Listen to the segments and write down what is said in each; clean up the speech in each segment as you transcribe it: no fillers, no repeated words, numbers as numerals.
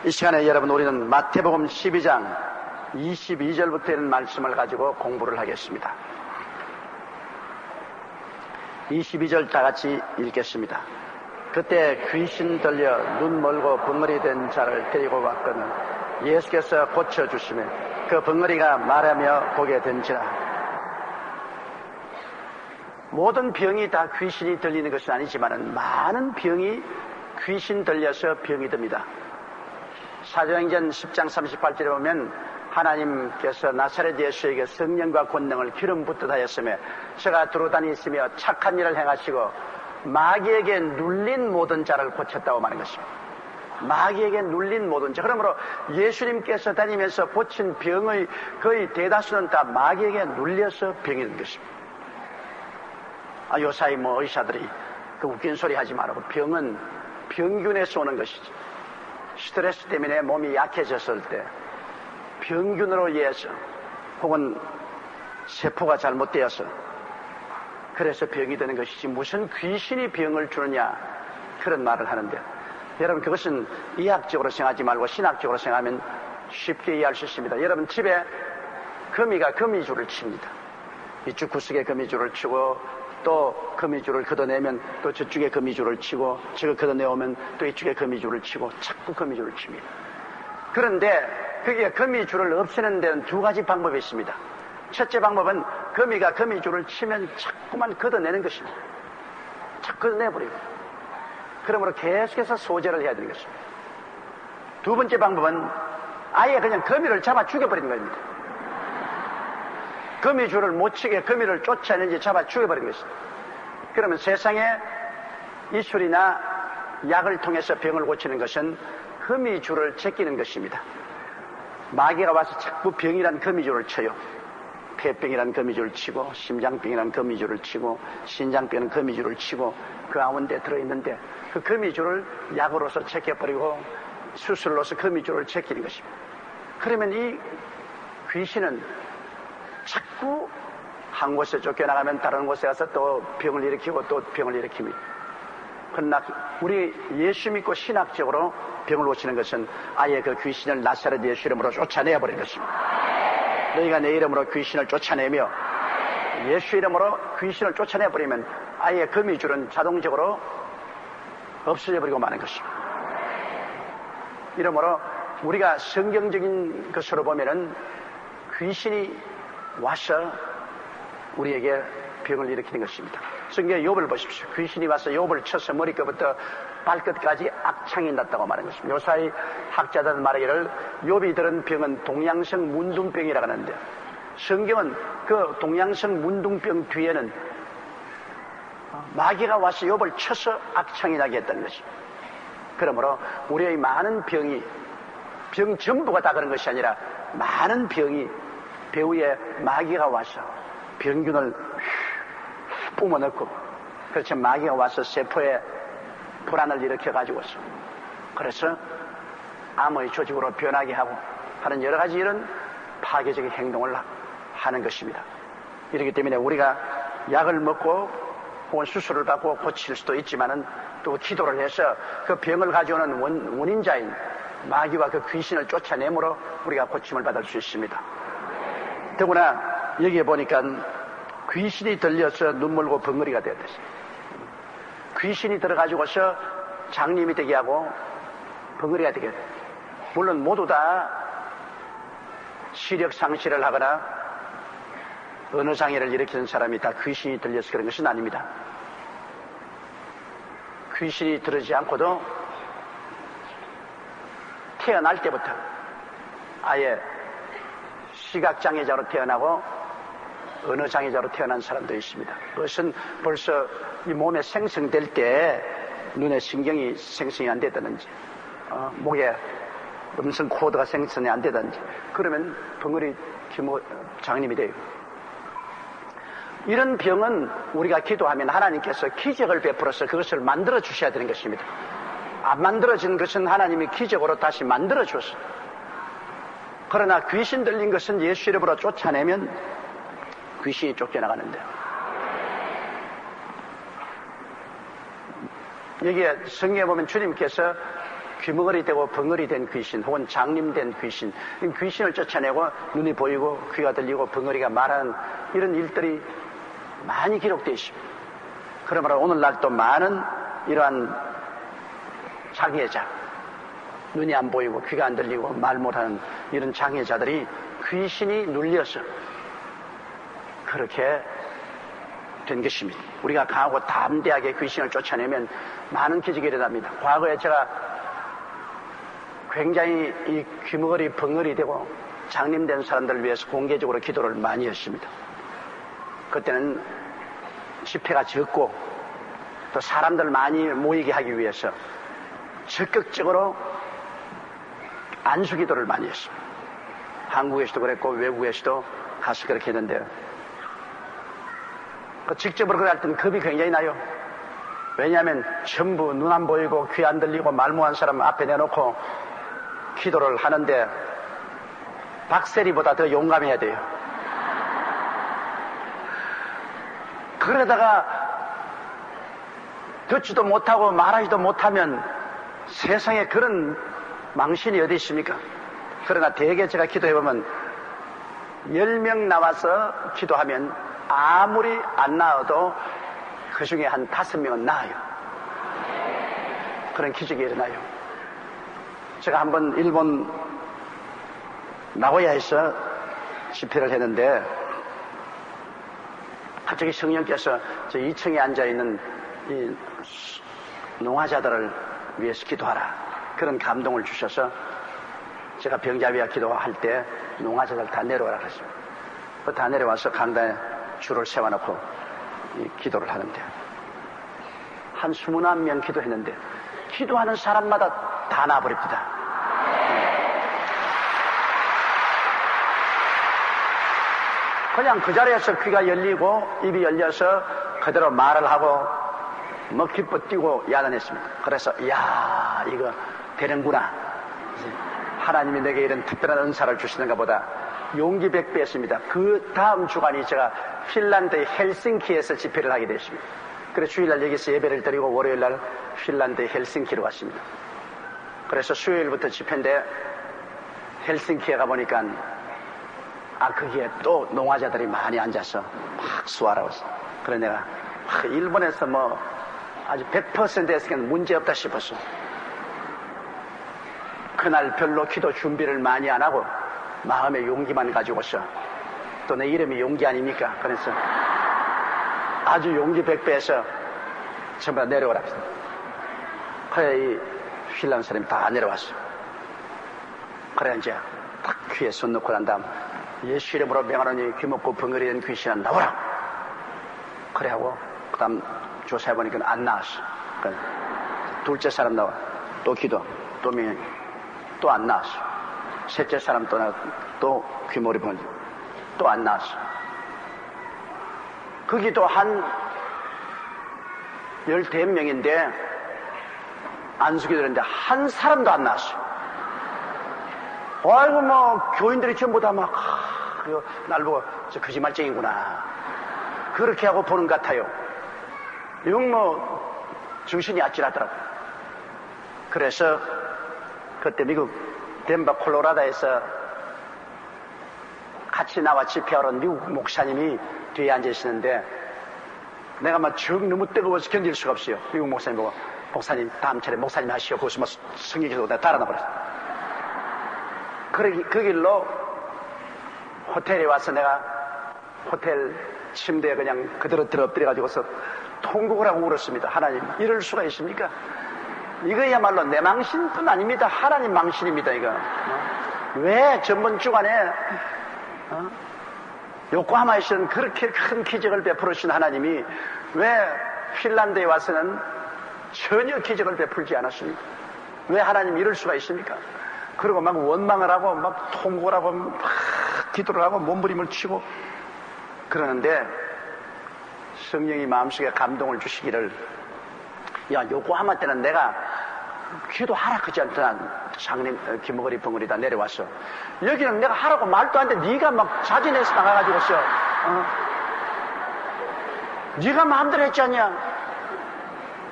이 시간에 여러분 우리는 마태복음 12장 22절부터 있는 말씀을 가지고 공부를 하겠습니다. 22절 다 같이 읽겠습니다. 그때 귀신 들려 눈 멀고 벙어리 된 자를 데리고 왔거늘 예수께서 고쳐주시며 그 벙어리가 말하며 보게 된지라. 모든 병이 다 귀신이 들리는 것은 아니지만 많은 병이 귀신 들려서 병이 듭니다. 사도행전 10장 38절에 보면 하나님께서 나사렛 예수에게 성령과 권능을 기름 붓듯 하였으며 저가 두루 다니시며 착한 일을 행하시고 마귀에게 눌린 모든 자를 고쳤다고 말하는 것입니다. 마귀에게 눌린 모든 자. 그러므로 예수님께서 다니면서 고친 병의 거의 대다수는 다 마귀에게 눌려서 병이 된 것입니다. 요사이 의사들이 그 웃긴 소리 하지 말고 병은 병균에서 오는 것이지. 스트레스 때문에 몸이 약해졌을 때 병균으로 인해서 혹은 세포가 잘못되어서 그래서 병이 되는 것이지 무슨 귀신이 병을 주느냐 그런 말을 하는데, 여러분 그것은 이학적으로 생각하지 말고 신학적으로 생각하면 쉽게 이해할 수 있습니다. 여러분 집에 거미가 거미줄을 칩니다. 이쪽 구석에 거미줄을 치고 또 거미줄을 걷어내면 또 저쪽에 거미줄을 치고 저거 걷어내오면 또 이쪽에 거미줄을 치고 자꾸 거미줄을 칩니다. 그런데 그게 거미줄을 없애는 데는 두 가지 방법이 있습니다. 첫째 방법은 거미가 거미줄을 치면 자꾸만 걷어내는 것입니다. 자꾸 걷어내버리고 그러므로 계속해서 소재를 해야 되는 것입니다. 두 번째 방법은 아예 그냥 거미를 잡아 죽여버리는 겁니다. 거미줄을 못 치게 거미를 쫓아내는지 잡아 죽여버리는 것입니다. 그러면 세상에 이술이나 약을 통해서 병을 고치는 것은 거미줄을 제끼는 것입니다. 마귀가 와서 자꾸 병이란 거미줄을 쳐요. 폐병이란 거미줄을 치고 심장병이란 거미줄을 치고 신장병은 거미줄을 치고 그 가운데 들어있는데 그 거미줄을 약으로서 제껴버리고 수술로서 거미줄을 제끼는 것입니다. 그러면 이 귀신은 자꾸 한 곳에 쫓겨나가면 다른 곳에 가서 또 병을 일으키고 또 병을 일으킵니다. 그러나 우리 예수 믿고 신학적으로 병을 고치는 것은 아예 그 귀신을 나사렛 예수 이름으로 쫓아내버리는 것입니다. 너희가 내 이름으로 귀신을 쫓아내며 예수 이름으로 귀신을 쫓아내버리면 아예 거미줄은 자동적으로 없어져버리고 마는 것입니다. 이러므로 우리가 성경적인 것으로 보면은 귀신이 와서 우리에게 병을 일으키는 것입니다. 성경에 욥을 보십시오. 귀신이 와서 욥을 쳐서 머리끝부터 발끝까지 악창이 났다고 말하는 것입니다. 요사이 학자들은 말하기를 욥이 들은 병은 동양성 문둥병이라고 하는데, 성경은 그 동양성 문둥병 뒤에는 마귀가 와서 욥을 쳐서 악창이 나게 했다는 것입니다. 그러므로 우리의 많은 병이 병 전부가 다 그런 것이 아니라 많은 병이 배후에 마귀가 와서 병균을 뿜어넣고, 그렇죠, 마귀가 와서 세포에 불안을 일으켜가지고서 그래서 암의 조직으로 변하게 하고 하는 여러 가지 이런 파괴적인 행동을 하는 것입니다. 이렇기 때문에 우리가 약을 먹고 혹은 수술을 받고 고칠 수도 있지만은 또 기도를 해서 그 병을 가져오는 원인자인 마귀와 그 귀신을 쫓아내므로 우리가 고침을 받을 수 있습니다. 더구나 여기에 보니까 귀신이 들려서 눈물고 벙어리가 되었듯이 귀신이 들어가지고서 장님이 되게 하고 벙어리가 되게 돼요. 물론 모두 다 시력 상실을 하거나 언어 장애를 일으키는 사람이 다 귀신이 들려서 그런 것은 아닙니다. 귀신이 들어지 않고도 태어날 때부터 아예 시각장애자로 태어나고 언어장애자로 태어난 사람도 있습니다. 그것은 벌써 이 몸에 생성될 때 눈에 신경이 생성이 안 되다든지 목에 음성 코드가 생성이 안 되다든지 그러면 벙어리 장님이 돼요. 이런 병은 우리가 기도하면 하나님께서 기적을 베풀어서 그것을 만들어 주셔야 되는 것입니다. 안 만들어진 것은 하나님이 기적으로 다시 만들어 줬어요. 그러나 귀신 들린 것은 예수 이름으로 쫓아내면 귀신이 쫓겨나가는데, 여기에 성경에 보면 주님께서 귀머거리 되고 벙어리 된 귀신 혹은 장님된 귀신, 귀신을 쫓아내고 눈이 보이고 귀가 들리고 벙어리가 말하는 이런 일들이 많이 기록되어 있습니다. 그러므로 오늘날 또 많은 이러한 장애자, 눈이 안 보이고 귀가 안 들리고 말 못하는 이런 장애자들이 귀신이 눌려서 그렇게 된 것입니다. 우리가 강하고 담대하게 귀신을 쫓아내면 많은 기적이 일어납니다. 과거에 제가 굉장히 이 귀머거리 벙어리 되고 장님된 사람들을 위해서 공개적으로 기도를 많이 했습니다. 그때는 집회가 적고 또 사람들 많이 모이게 하기 위해서 적극적으로 안수 기도를 많이 했습니다. 한국에서도 그랬고 외국에서도 가서 그렇게 했는데요. 직접으로 그럴 때는 겁이 굉장히 나요. 왜냐하면 전부 눈 안 보이고 귀 안 들리고 말 못하는 사람 앞에 내놓고 기도를 하는데 박세리보다 더 용감해야 돼요. 그러다가 듣지도 못하고 말하지도 못하면 세상에 그런 망신이 어디 있습니까? 그러나 대개 제가 기도해보면 10명 나와서 기도하면 아무리 안 나와도 그 중에 한 5명은 나아요. 그런 기적이 일어나요. 제가 한번 일본 나고야에서 집회를 했는데 갑자기 성령께서 저 2층에 앉아있는 이 농화자들을 위해서 기도하라, 그런 감동을 주셔서 제가 병자비와 기도할 때 농화자들 다 내려오라 그랬습니다. 다 내려와서 강단에 줄을 세워놓고 기도를 하는데 한 21명 기도했는데 기도하는 사람마다 다 나버립니다. 그냥 그 자리에서 귀가 열리고 입이 열려서 그대로 말을 하고 뭐 기뻐 뛰고 야단했습니다. 그래서 야, 이거 되는구나. 하나님이 내게 이런 특별한 은사를 주시는가 보다 용기 백배했습니다. 그 다음 주간이 제가 핀란드의 헬싱키에서 집회를 하게 됐습니다. 그래서 주일날 여기서 예배를 드리고 월요일날 핀란드의 헬싱키로 갔습니다. 그래서 수요일부터 집회인데 헬싱키에 가보니까 거기에 또 농화자들이 많이 앉아서 막 수화라고 했어. 그래 내가 일본에서 뭐 아주 100%에서는 문제없다 싶었어. 그날 별로 기도 준비를 많이 안 하고 마음의 용기만 가지고서, 또 내 이름이 용기 아닙니까? 그래서 아주 용기 100배에서 전부 다 내려오라. 그래 이 핀란드 사람이 다 내려왔어. 그래 이제 딱 귀에 손 놓고 난 다음 예수 이름으로 명하노니 귀먹고 벙어리 된 귀신아 나오라. 그래 하고 그 다음 조사해보니까 안 나왔어. 그래. 둘째 사람 나와 또 기도 또 명해 또 안 나왔어. 셋째 사람 또 나와 또 귀머리 벙어리 또 안 나왔어. 거기도 한 15명인데 안수기 들었는데 한 사람도 안 나왔어. 아이고 뭐 교인들이 전부 다 막 날 보고 저 거짓말쟁이구나 그렇게 하고 보는 것 같아요. 영 뭐 정신이 아찔하더라고. 그래서 그때 미국 덴버 콜로라도에서 같이 나와 집회하러 온 미국 목사님이 뒤에 앉아있었는데 내가 막 정 너무 뜨거워서 견딜 수가 없어요. 미국 목사님 보고 목사님 다음 차례 목사님 하시오. 거기서 막 성경에서 내가 달아나 버렸어. 그 길로 호텔에 와서 내가 호텔 침대에 그냥 그대로 엎드려가지고서 통곡을 하고 울었습니다. 하나님, 이럴 수가 있습니까? 이거야말로 내 망신뿐 아닙니다. 하나님 망신입니다, 이거. 왜 전번 주간에 요코하마에서는 그렇게 큰 기적을 베풀으신 하나님이 왜 핀란드에 와서는 전혀 기적을 베풀지 않았습니까? 왜 하나님 이럴 수가 있습니까? 그리고 막 원망을 하고 막 통곡을 하고 막 기도를 하고 몸부림을 치고 그러는데 성령이 마음속에 감동을 주시기를, 야, 요코하마 때는 내가 기도하라 그지 않더나 장님 귀머거리 벙어리 다 내려왔어. 여기는 내가 하라고 말도 안 돼. 네가 막 자진해서 나가가지고서 네가 마음대로 했지 않냐?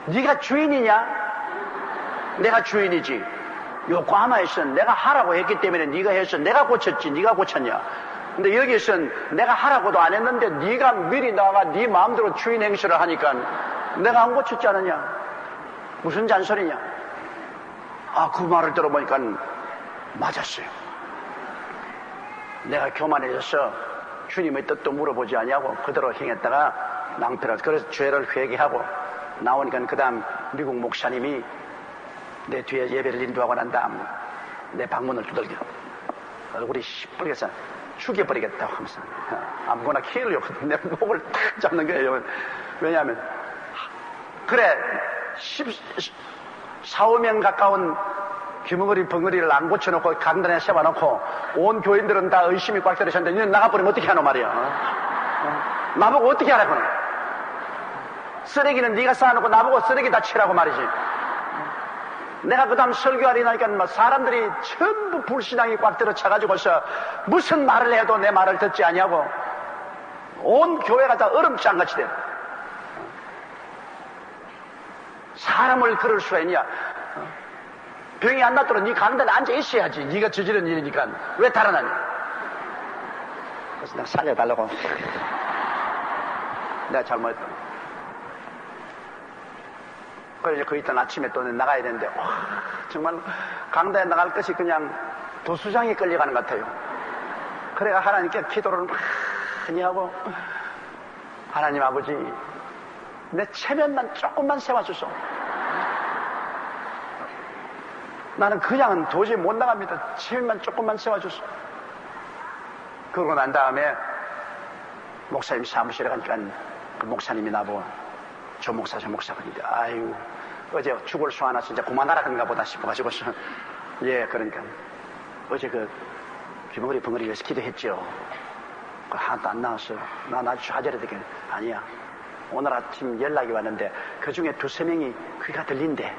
네가 주인이냐? 내가 주인이지. 요코하마에서는 내가 하라고 했기 때문에 네가 해서 내가 고쳤지 네가 고쳤냐. 근데 여기서는 내가 하라고도 안 했는데 네가 미리 나가 네 마음대로 주인 행세를 하니까 내가 안 고쳤지 않느냐. 무슨 잔소리냐. 그 말을 들어보니까 맞았어요. 내가 교만해져서 주님의 뜻도 물어보지 아니하고 그대로 행했다가 낭패라서 그래서 죄를 회개하고 나오니까 그 다음 미국 목사님이 내 뒤에 예배를 인도하고 난 다음 내 방문을 두들겨 얼굴이 시뻘개서 죽여버리겠다고 하면서 아무거나 키를 내 목을 탁 잡는 거예요. 왜냐하면 그래 4, 5명 가까운 귀머거리 벙어리를 안 고쳐놓고 강단에 세워놓고 온 교인들은 다 의심이 꽉 들으셨는데 너는 나가버리면 어떻게 하노 말이야. 나보고 어떻게 하라고. 쓰레기는 네가 쌓아놓고 나보고 쓰레기 다 치라고 말이지. 내가 그 다음 설교하리나니까 사람들이 전부 불신앙이 꽉 들어차가지고서 무슨 말을 해도 내 말을 듣지 아니하고 온 교회가 다 얼음장같이 돼. 사람을 그럴 수가 있냐. 병이 안 낫도록 네 강단에 앉아 있어야지. 네가 저지른 일이니까 왜 달아나냐. 그래서 내가 살려달라고. 내가 잘못했다. 그래서 그 이따 아침에 또 나가야 되는데 정말 강단에 나갈 것이 그냥 도수장에 끌려가는 것 같아요. 그래가 하나님께 기도를 많이 하고 하나님 아버지 내 체면만 조금만 세워주소. 나는 그냥은 도저히 못 나갑니다. 체면만 조금만 세워주소. 그러고 난 다음에 목사님 사무실에 가니까 그 목사님이 나보고 저 목사가 있는데 아유 어제 죽을 소환해서 이제 그만하라 그런가 보다 싶어가지고서 예 그러니까 어제 그 귀머거리 벙어리 위해서 기도했죠. 그 하나도 안 나왔어. 난 아주 좌절해도 아니야. 오늘 아침 연락이 왔는데 그 중에 2-3명이 귀가 들린대.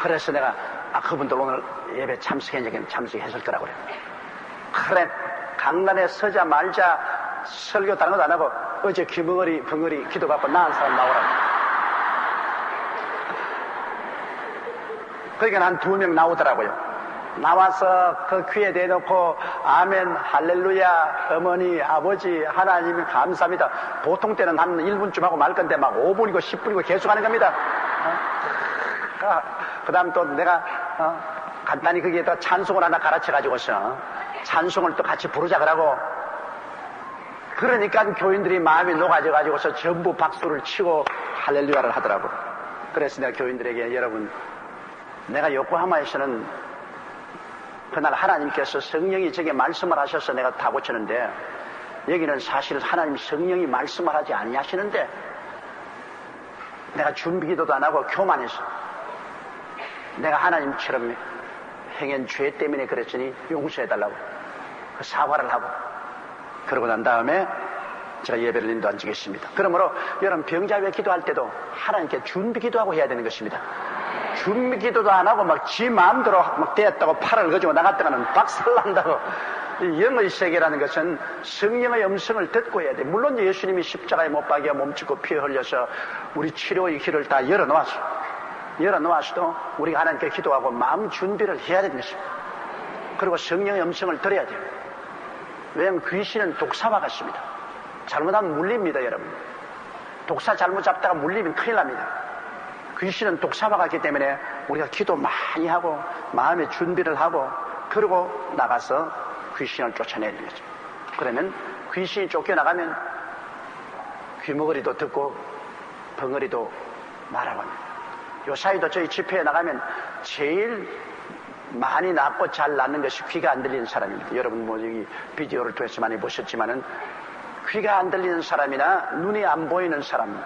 그래서 내가 그분들 오늘 예배 참석했을 거라고 그래. 그래 강단에 서자마자 설교 다른 것도 안 하고 어제 귀머거리 벙어리 기도 받고 나은 사람 나오라고. 그러니까 한 2명 나오더라고요. 나와서 그 귀에 대놓고 아멘 할렐루야 어머니 아버지 하나님 감사합니다. 보통 때는 한 1분쯤 하고 말 건데 막 5분이고 10분이고 계속 하는 겁니다. 그 다음 또 내가 간단히 거기에다 찬송을 하나 가르쳐 가지고서 찬송을 또 같이 부르자 그러고 그러니까 교인들이 마음이 녹아져 가지고서 전부 박수를 치고 할렐루야를 하더라고. 그래서 내가 교인들에게 여러분 내가 요코하마에서는 그날 하나님께서 성령이 제게 말씀을 하셔서 내가 다 고쳤는데 여기는 사실 하나님 성령이 말씀을 하지 아니하시는데 내가 준비기도도 안 하고 교만해서 내가 하나님처럼 행한 죄 때문에 그랬으니 용서해달라고 그 사과를 하고 그러고 난 다음에 제가 예배를 인도하겠습니다. 그러므로 여러분 병자 위에 기도할 때도 하나님께 준비기도하고 해야 되는 것입니다. 준비기도도 안 하고 막 지 마음대로 막 되었다고 팔을 거지고 나갔다가는 박살난다고. 이 영의 세계라는 것은 성령의 음성을 듣고 해야 돼. 물론 예수님이 십자가에 못 박여 몸짓고 피 흘려서 우리 치료의 길을 다 열어놓았어도 우리가 하나님께 기도하고 마음 준비를 해야 되는 것입니다. 그리고 성령의 음성을 들어야 돼요. 왜냐하면 귀신은 독사와 같습니다. 잘못하면 물립니다, 여러분. 독사 잘못 잡다가 물리면 큰일 납니다. 귀신은 독사와 같기 때문에 우리가 기도 많이 하고 마음의 준비를 하고 그리고 나가서 귀신을 쫓아내는 거죠. 그러면 귀신이 쫓겨나가면 귀머거리도 듣고 벙어리도 말하고 합니다. 요 사이도 저희 집회에 나가면 제일 많이 낫고 잘 낫는 것이 귀가 안 들리는 사람입니다. 여러분 뭐 여기 비디오를 통해서 많이 보셨지만은 귀가 안 들리는 사람이나 눈이 안 보이는 사람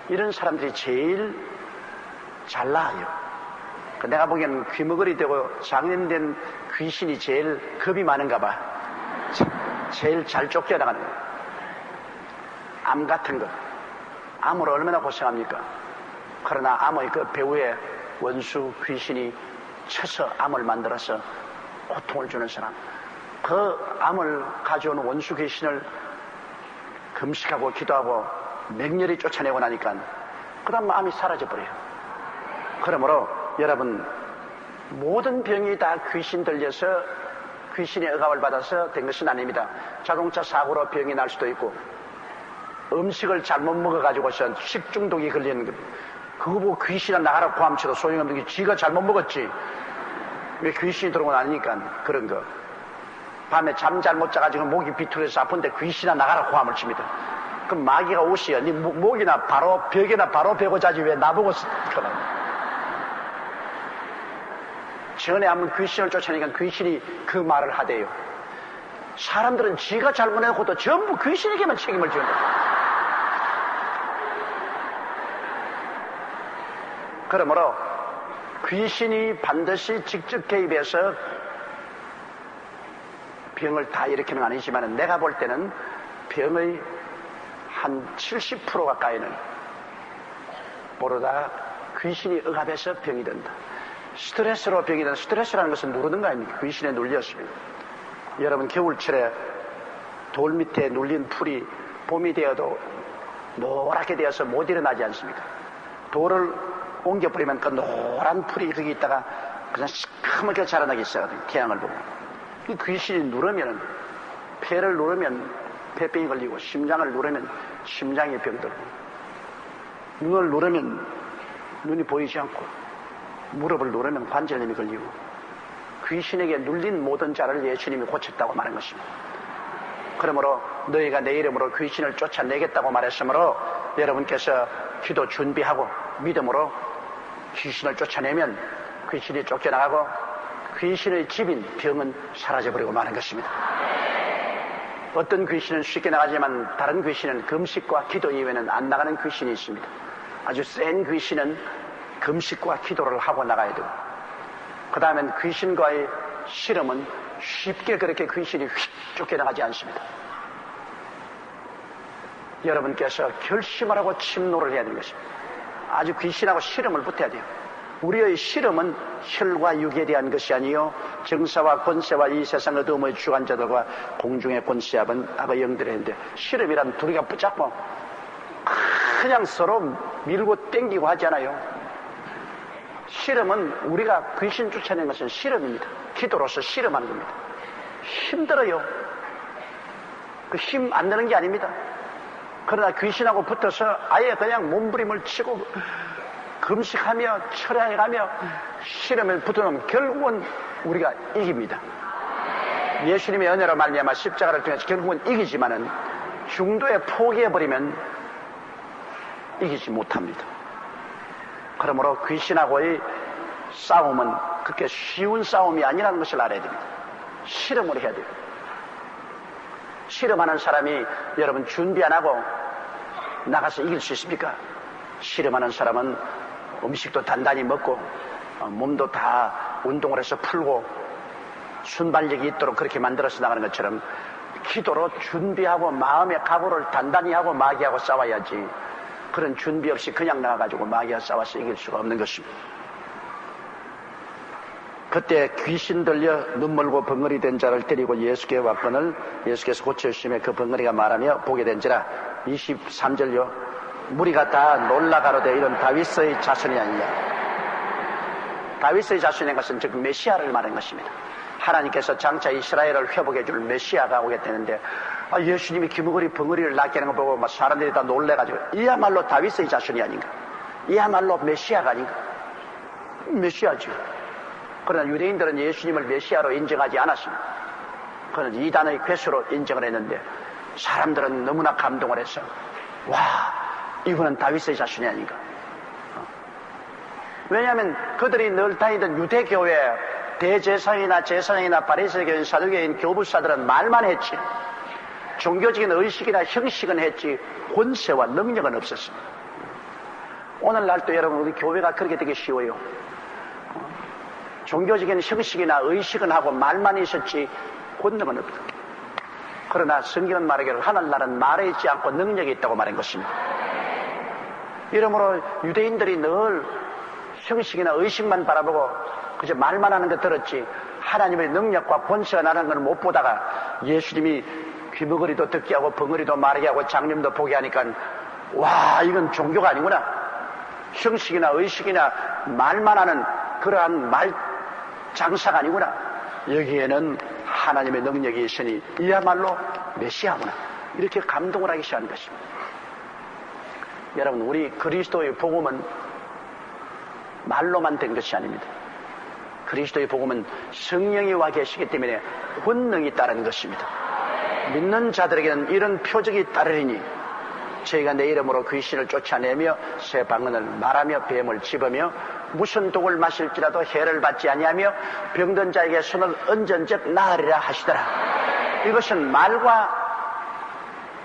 이런 사람들이 제일 잘 나아요. 내가 보기에는 귀머거리 되고 장염된 귀신이 제일 겁이 많은가 봐. 제일 잘 쫓겨나가는 거예요. 암 같은 것. 암을 얼마나 고생합니까? 그러나 암의 그 배후에 원수 귀신이 쳐서 암을 만들어서 고통을 주는 사람. 그 암을 가져오는 원수 귀신을 금식하고 기도하고 맹렬히 쫓아내고 나니까 그 다음 마음이 사라져버려요. 그러므로 여러분, 모든 병이 다 귀신 들려서 귀신의 억압을 받아서 된 것은 아닙니다. 자동차 사고로 병이 날 수도 있고, 음식을 잘못 먹어가지고서 식중독이 걸리는 것, 그거 보고 귀신아 나가라 고함쳐도 소용없는 게 지가 잘못 먹었지. 왜 귀신이 들어오고 나니까 그런 거. 밤에 잠 잘못 자가지고 목이 비틀어서 아픈데 귀신아 나가라 고함을 칩니다. 그럼 마귀가 오시어. 네 목이나 바로 벽에나 바로 베고 자지 왜 나보고 그러나. 전에 한번 귀신을 쫓아내니까 귀신이 그 말을 하대요. 사람들은 지가 잘못해고도 전부 귀신에게만 책임을 지는다. 그러므로 귀신이 반드시 직접 개입해서 병을 다 일으키는 건 아니지만 내가 볼 때는 병의 한 70% 가까이는 모르다 귀신이 억압해서 병이 된다. 스트레스로 병이 된다. 스트레스라는 것은 누르는 거 아닙니까? 귀신에 눌렸습니다. 여러분, 겨울철에 돌 밑에 눌린 풀이 봄이 되어도 노랗게 되어서 못 일어나지 않습니까? 돌을 옮겨버리면 그 노란 풀이 거기 있다가 그냥 시커멓게 자라나기 시작하거든요. 태양을 보고. 이 귀신이 누르면, 폐를 누르면 폐병이 걸리고, 심장을 누르면 심장에 병들고, 눈을 누르면 눈이 보이지 않고, 무릎을 누르면 관절염이 걸리고, 귀신에게 눌린 모든 자를 예수님이 고쳤다고 말한 것입니다. 그러므로 너희가 내 이름으로 귀신을 쫓아내겠다고 말했으므로 여러분께서 기도 준비하고 믿음으로 귀신을 쫓아내면 귀신이 쫓겨나가고 귀신의 집인 병은 사라져버리고 마는 것입니다. 어떤 귀신은 쉽게 나가지만 다른 귀신은 금식과 기도 이외에는 안 나가는 귀신이 있습니다. 아주 센 귀신은 금식과 기도를 하고 나가야 되고, 그 다음엔 귀신과의 씨름은 쉽게 그렇게 귀신이 휙 쫓겨나가지 않습니다. 여러분께서 결심을 하고 침노를 해야 되는 것입니다. 아주 귀신하고 씨름을 붙어야 돼요. 우리의 씨름은 혈과 육에 대한 것이 아니요 정사와 권세와 이 세상 어둠의 주관자들과 공중의 권세압은 악의 영들이 있는데, 씨름이란 둘이가 붙잡고 그냥 서로 밀고 땡기고 하잖아요. 씨름은 우리가 귀신 쫓아내는 것은 씨름입니다. 기도로서 씨름하는 겁니다. 힘들어요. 그 힘 안 드는 게 아닙니다. 그러나 귀신하고 붙어서 아예 그냥 몸부림을 치고 금식하며 철야해가며 씨름에 붙어놓으면 결국은 우리가 이깁니다. 예수님의 은혜로 말미암아 십자가를 통해서 결국은 이기지만은 중도에 포기해버리면 이기지 못합니다. 그러므로 귀신하고의 싸움은 그렇게 쉬운 싸움이 아니라는 것을 알아야 됩니다. 씨름을 해야 돼요. 씨름하는 사람이 여러분 준비 안 하고 나가서 이길 수 있습니까? 씨름하는 사람은 음식도 단단히 먹고 몸도 다 운동을 해서 풀고 순발력이 있도록 그렇게 만들어서 나가는 것처럼 기도로 준비하고 마음의 각오를 단단히 하고 마귀하고 싸워야지, 그런 준비 없이 그냥 나가가지고 마귀와 싸워서 이길 수가 없는 것입니다. 그때 귀신 들려 눈멀고 벙어리 된 자를 데리고 예수께 왔거늘 예수께서 고쳐주시며 그 벙어리가 말하며 보게 된지라. 23절요. 무리가 다 놀라가로되 이런 다윗의 자손이 아니냐. 다윗의 자손인 것은 즉 메시아를 말한 것입니다. 하나님께서 장차 이스라엘을 회복해 줄 메시아가 오겠다는데, 예수님이 기무거리 벙어리를 낳게 하는 거 보고 막 사람들이 다 놀래가지고 이야말로 다윗의 자손이 아닌가, 이야말로 메시아가 아닌가. 메시아죠. 그러나 유대인들은 예수님을 메시아로 인정하지 않았습니다. 그는 이단의 괴수로 인정을 했는데 사람들은 너무나 감동을 해서 와, 이분은 다윗의 자손이 아닌가. 왜냐하면 그들이 늘 다니던 유대교회 대제사장이나 제사장이나 바리새교인 사두개인 교부사들은 말만 했지 종교적인 의식이나 형식은 했지 권세와 능력은 없었습니다. 오늘날도 여러분 우리 교회가 그렇게 되기 쉬워요. 종교적인 형식이나 의식은 하고 말만 있었지 권능은 없다. 그러나 성경은 말하기를 하늘나라는 말에 있지 않고 능력이 있다고 말한 것입니다. 이러므로 유대인들이 늘 형식이나 의식만 바라보고 그저 말만 하는 거 들었지 하나님의 능력과 권세가 나는 걸 못 보다가 예수님이 귀머거리도 듣게 하고 벙어리도 마르게 하고 장님도 보게 하니까 와, 이건 종교가 아니구나. 형식이나 의식이나 말만 하는 그러한 말 장사가 아니구나. 여기에는 하나님의 능력이 있으니 이야말로 메시아구나. 이렇게 감동을 하기 시작하는 것입니다. 여러분, 우리 그리스도의 복음은 말로만 된 것이 아닙니다. 그리스도의 복음은 성령이 와 계시기 때문에 권능이 따르는 것입니다. 믿는 자들에게는 이런 표적이 따르리니 저희가 내 이름으로 귀신을 쫓아내며 새 방언을 말하며 뱀을 집으며 무슨 독을 마실지라도 해를 받지 아니하며 병든 자에게 손을 얹은즉 나으리라 하시더라. 이것은 말과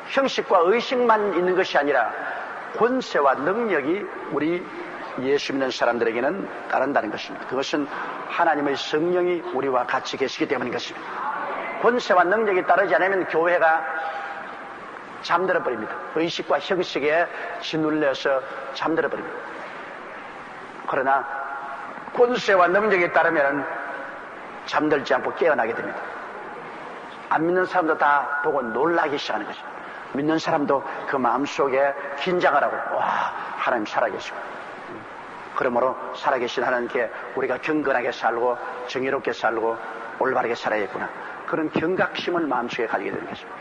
형식과 의식만 있는 것이 아니라 권세와 능력이 우리 예수 믿는 사람들에게는 따른다는 것입니다. 그것은 하나님의 성령이 우리와 같이 계시기 때문인 것입니다. 권세와 능력이 따르지 않으면 교회가 잠들어 버립니다. 의식과 형식에 짓눌려서 잠들어 버립니다. 그러나 권세와 능력이 따르면 잠들지 않고 깨어나게 됩니다. 안 믿는 사람도 다 보고 놀라기 시작하는 것입니다. 믿는 사람도 그 마음속에 긴장을 하고 와, 하나님 살아계시고, 그러므로 살아계신 하나님께 우리가 경건하게 살고 정의롭게 살고 올바르게 살아야겠구나, 그런 경각심을 마음속에 가지게 되는 것입니다.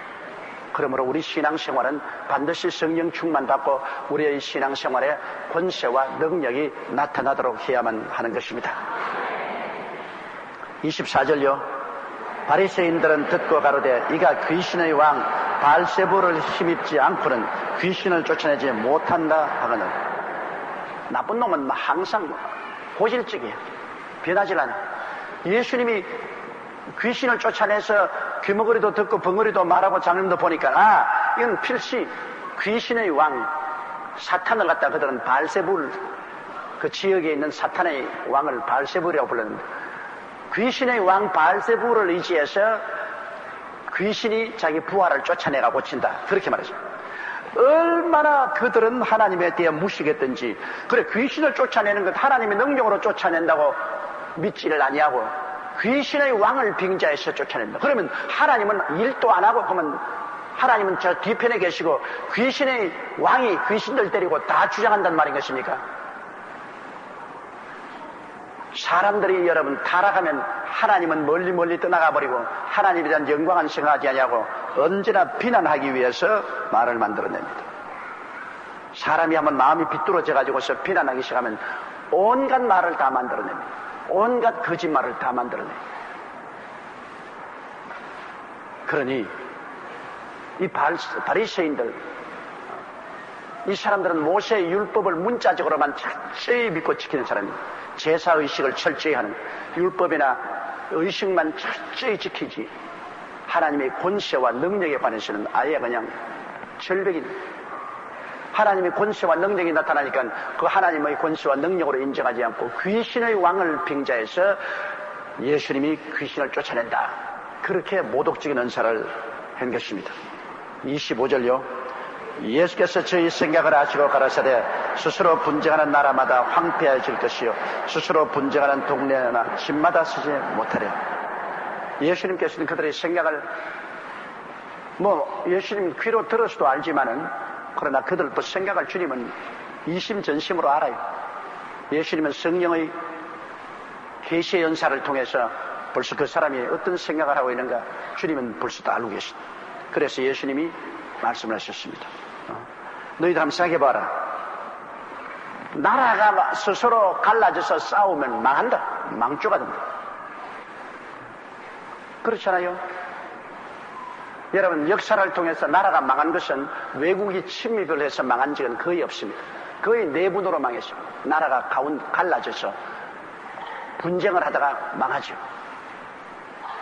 그러므로 우리 신앙생활은 반드시 성령 충만받고 우리의 신앙생활에 권세와 능력이 나타나도록 해야만 하는 것입니다. 24절요. 바리새인들은 듣고 가로되 이가 귀신의 왕 바알세불을 힘입지 않고는 귀신을 쫓아내지 못한다 하거늘. 나쁜 놈은 항상 고질적이에요. 변하질 않아. 예수님이 귀신을 쫓아내서 귀머거리도 듣고 벙어리도 말하고 장님도 보니까 이건 필시 귀신의 왕 사탄을 갖다 그들은 바알세불, 그 지역에 있는 사탄의 왕을 바알세불이라고 불렀는데, 귀신의 왕 바알세불을 의지해서 귀신이 자기 부하를 쫓아내가 고친다, 그렇게 말했어요. 얼마나 그들은 하나님에 대해 무식했던지. 그래, 귀신을 쫓아내는 것 하나님의 능력으로 쫓아낸다고 믿지를 아니하고 귀신의 왕을 빙자해서 쫓아낸다. 그러면 하나님은 일도 안 하고, 그러면 하나님은 저 뒤편에 계시고 귀신의 왕이 귀신들 데리고 다 주장한다는 말인 것입니까? 사람들이 여러분 타락하면 하나님은 멀리 떠나가 버리고 하나님에 대한 영광은 생각하지 아니하고 언제나 비난하기 위해서 말을 만들어냅니다. 사람이 한번 마음이 비뚤어져 가지고서 비난하기 시작하면 온갖 말을 다 만들어냅니다. 온갖 거짓말을 다 만들어냅니다. 그러니 이 바리새인들, 이 사람들은 모세의 율법을 문자적으로만 철저히 믿고 지키는 사람입니다. 제사의식을 철저히 하는, 율법이나 의식만 철저히 지키지 하나님의 권세와 능력에 관해서는 아예 그냥 절벽입니다. 하나님의 권세와 능력이 나타나니까 그 하나님의 권세와 능력으로 인정하지 않고 귀신의 왕을 빙자해서 예수님이 귀신을 쫓아낸다, 그렇게 모독적인 은사를 한 것입니다. 25절요. 예수께서 저희 생각을 아시고 가라사대 스스로 분쟁하는 나라마다 황폐해질 것이요 스스로 분쟁하는 동네나 집마다 서지 못하려. 예수님께서는 그들의 생각을 예수님 귀로 들어서도 알지만은, 그러나 그들도 생각을 주님은 이심전심으로 알아요. 예수님은 성령의 계시의 연사를 통해서 벌써 그 사람이 어떤 생각을 하고 있는가 주님은 벌써 다 알고 계십니다. 그래서 예수님이 말씀을 하셨습니다. 너희들 한번 생각해봐라. 나라가 스스로 갈라져서 싸우면 망한다, 망조가 된다. 그렇잖아요. 여러분, 역사를 통해서 나라가 망한 것은 외국이 침입을 해서 망한 적은 거의 없습니다. 거의 내분으로 망했어요. 나라가 갈라져서 분쟁을 하다가 망하죠.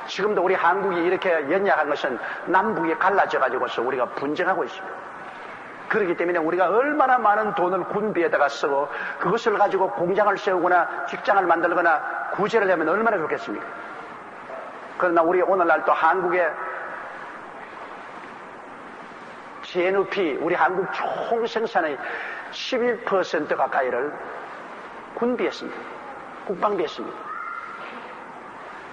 지금도 우리 한국이 이렇게 연약한 것은 남북이 갈라져가지고서 우리가 분쟁하고 있습니다. 그렇기 때문에 우리가 얼마나 많은 돈을 군비에다가 쓰고 그것을 가지고 공장을 세우거나 직장을 만들거나 구제를 하면 얼마나 좋겠습니까? 그러나 우리 오늘날 또 한국의 GNP, 우리 한국 총 생산의 11% 가까이를 군비에 씁니다. 국방비에 씁니다.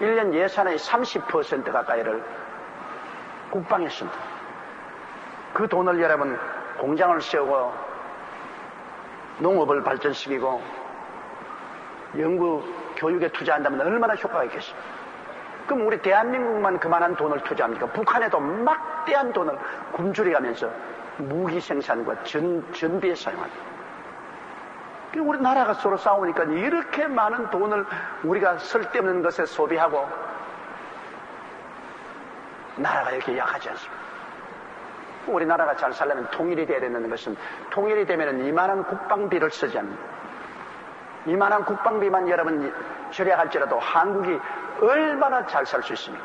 1년 예산의 30% 가까이를 국방했습니다. 그 돈을 여러분 공장을 세우고 농업을 발전시키고 연구 교육에 투자한다면 얼마나 효과가 있겠습니까? 그럼 우리 대한민국만 그만한 돈을 투자합니까? 북한에도 막대한 돈을 굶주려 가면서 무기 생산과 전비에 사용합니다. 우리나라가 서로 싸우니까 이렇게 많은 돈을 우리가 쓸데없는 것에 소비하고 나라가 이렇게 약하지 않습니까? 우리나라가 잘 살려면 통일이 돼야 되는 것은 통일이 되면 이만한 국방비를 쓰지 않습니다. 이만한 국방비만 여러분 절약할지라도 한국이 얼마나 잘 살 수 있습니까?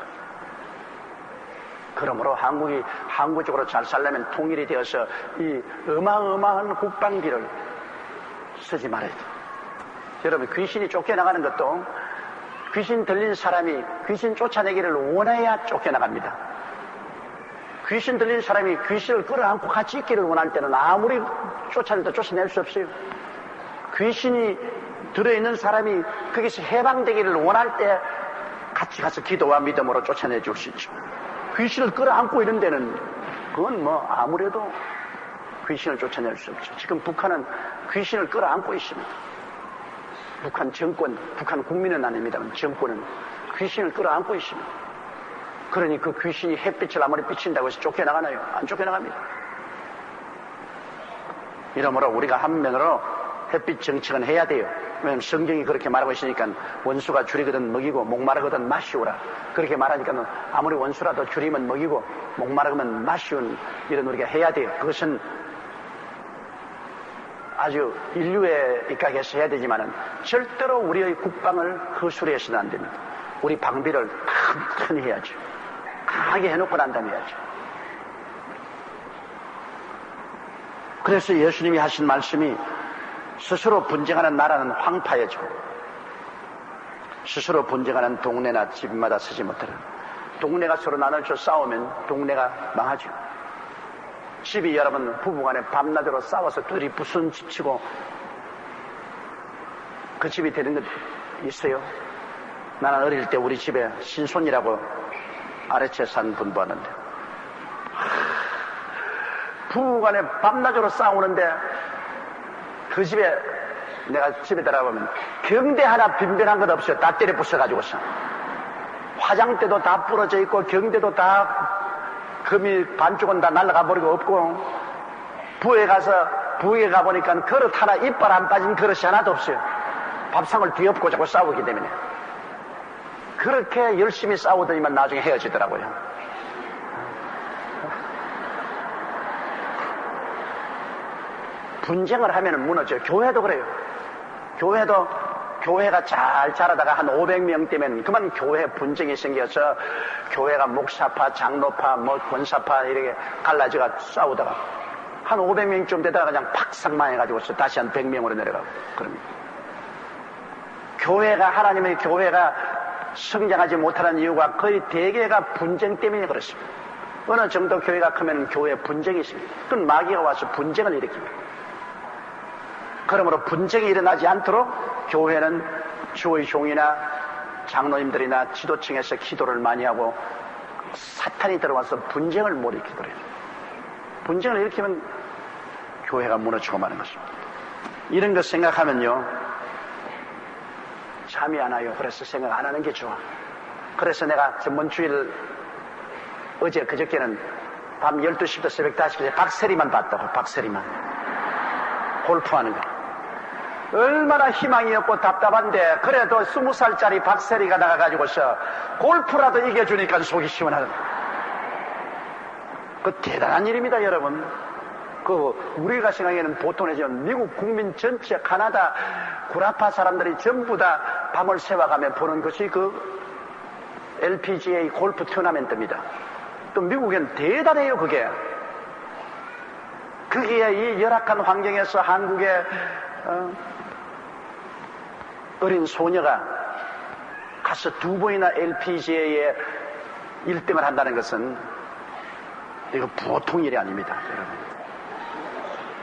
그러므로 한국이 항구적으로 잘 살려면 통일이 되어서 이 어마어마한 국방비를 쓰지 말아야 돼. 여러분 귀신이 쫓겨나가는 것도 귀신 들린 사람이 귀신 쫓아내기를 원해야 쫓겨나갑니다. 귀신 들린 사람이 귀신을 끌어안고 같이 있기를 원할 때는 아무리 쫓아내도 쫓아낼 수 없어요. 귀신이 들어있는 사람이 거기서 해방되기를 원할 때 같이 가서 기도와 믿음으로 쫓아내 줄 수 있죠. 귀신을 끌어안고 있는 데는 그건 뭐 아무래도 귀신을 쫓아낼 수 없죠. 지금 북한은 귀신을 끌어안고 있습니다. 북한 정권, 북한 국민은 아닙니다만 정권은 귀신을 끌어안고 있습니다. 그러니 그 귀신이 햇빛을 아무리 비친다고 해서 쫓겨나가나요? 안 쫓겨나갑니다. 이러므로 우리가 한면으로 햇빛 정책은 해야 돼요. 왜냐하면 성경이 그렇게 말하고 있으니까 원수가 줄이거든 먹이고 목마르거든 마시오라. 그렇게 말하니까 아무리 원수라도 줄이면 먹이고 목마르면 마시온 이런 우리가 해야 돼요. 그것은 아주 인류에 입각해서 해야 되지만은 절대로 우리의 국방을 허술해서는 안 됩니다. 우리 방비를 튼튼히 해야죠. 강하게 해놓고 난 다음에 해야죠. 그래서 예수님이 하신 말씀이 스스로 분쟁하는 나라는 황파여지고 스스로 분쟁하는 동네나 집마다 서지 못하라. 동네가 서로 나눠져 싸우면 동네가 망하죠. 집이 여러분 부부간에 밤낮으로 싸워서 둘이 부순 집치고 그 집이 되는 것 있어요? 나는 어릴 때 우리 집에 신손이라고 아래채 산 분 봤는데 부부간에 밤낮으로 싸우는데 그 집에 내가 집에 들어가보면 경대 하나 빈변한 것 없어요. 다 때려 부숴가지고서 화장대도 다 부러져 있고 경대도 다 금이 반쪽은 다 날아가 버리고 없고 부에 가보니까 그릇 하나 이빨 안 빠진 그릇이 하나도 없어요. 밥상을 뒤엎고 자꾸 싸우기 때문에 그렇게 열심히 싸우더니만 나중에 헤어지더라고요. 분쟁을 하면 무너져요. 교회도 그래요. 교회가 잘 자라다가 한 500명 되면 그만 교회 분쟁이 생겨서 교회가 목사파, 장로파, 권사파 이렇게 갈라져가 싸우다가 한 500명쯤 되다가 그냥 팍상 망해가지고서 다시 한 100명으로 내려가고 그럽니다. 하나님의 교회가 성장하지 못하는 이유가 거의 대개가 분쟁 때문에 그렇습니다. 어느 정도 교회가 크면 교회에 분쟁이 있습니다. 그건 마귀가 와서 분쟁을 일으킵니다. 그러므로 분쟁이 일어나지 않도록 교회는 주의 종이나 장로님들이나 지도층에서 기도를 많이 하고 사탄이 들어와서 분쟁을 못 일으키더래요. 분쟁을 일으키면 교회가 무너지고 마는 것입니다. 이런 것 생각하면요 잠이 안 와요. 그래서 생각 안 하는 게 좋아. 그래서 내가 전번 주일 어제 그저께는 밤 12시부터 새벽 5시까지 박세리만 봤다고. 박세리만 골프하는 거. 얼마나 희망이 없고 답답한데 그래도 20살짜리 박세리가 나가가지고서 골프라도 이겨주니까 속이 시원하다. 그 대단한 일입니다, 여러분. 우리가 생각에는 보통이지만 미국 국민 전체 카나다 구라파 사람들이 전부 다 밤을 새워가며 보는 것이 LPGA 골프 토너먼트입니다. 또 미국엔 대단해요, 그게. 거기에 이 열악한 환경에서 한국의 어린 소녀가 가서 2번이나 LPGA에 1등을 한다는 것은 이거 보통 일이 아닙니다, 여러분.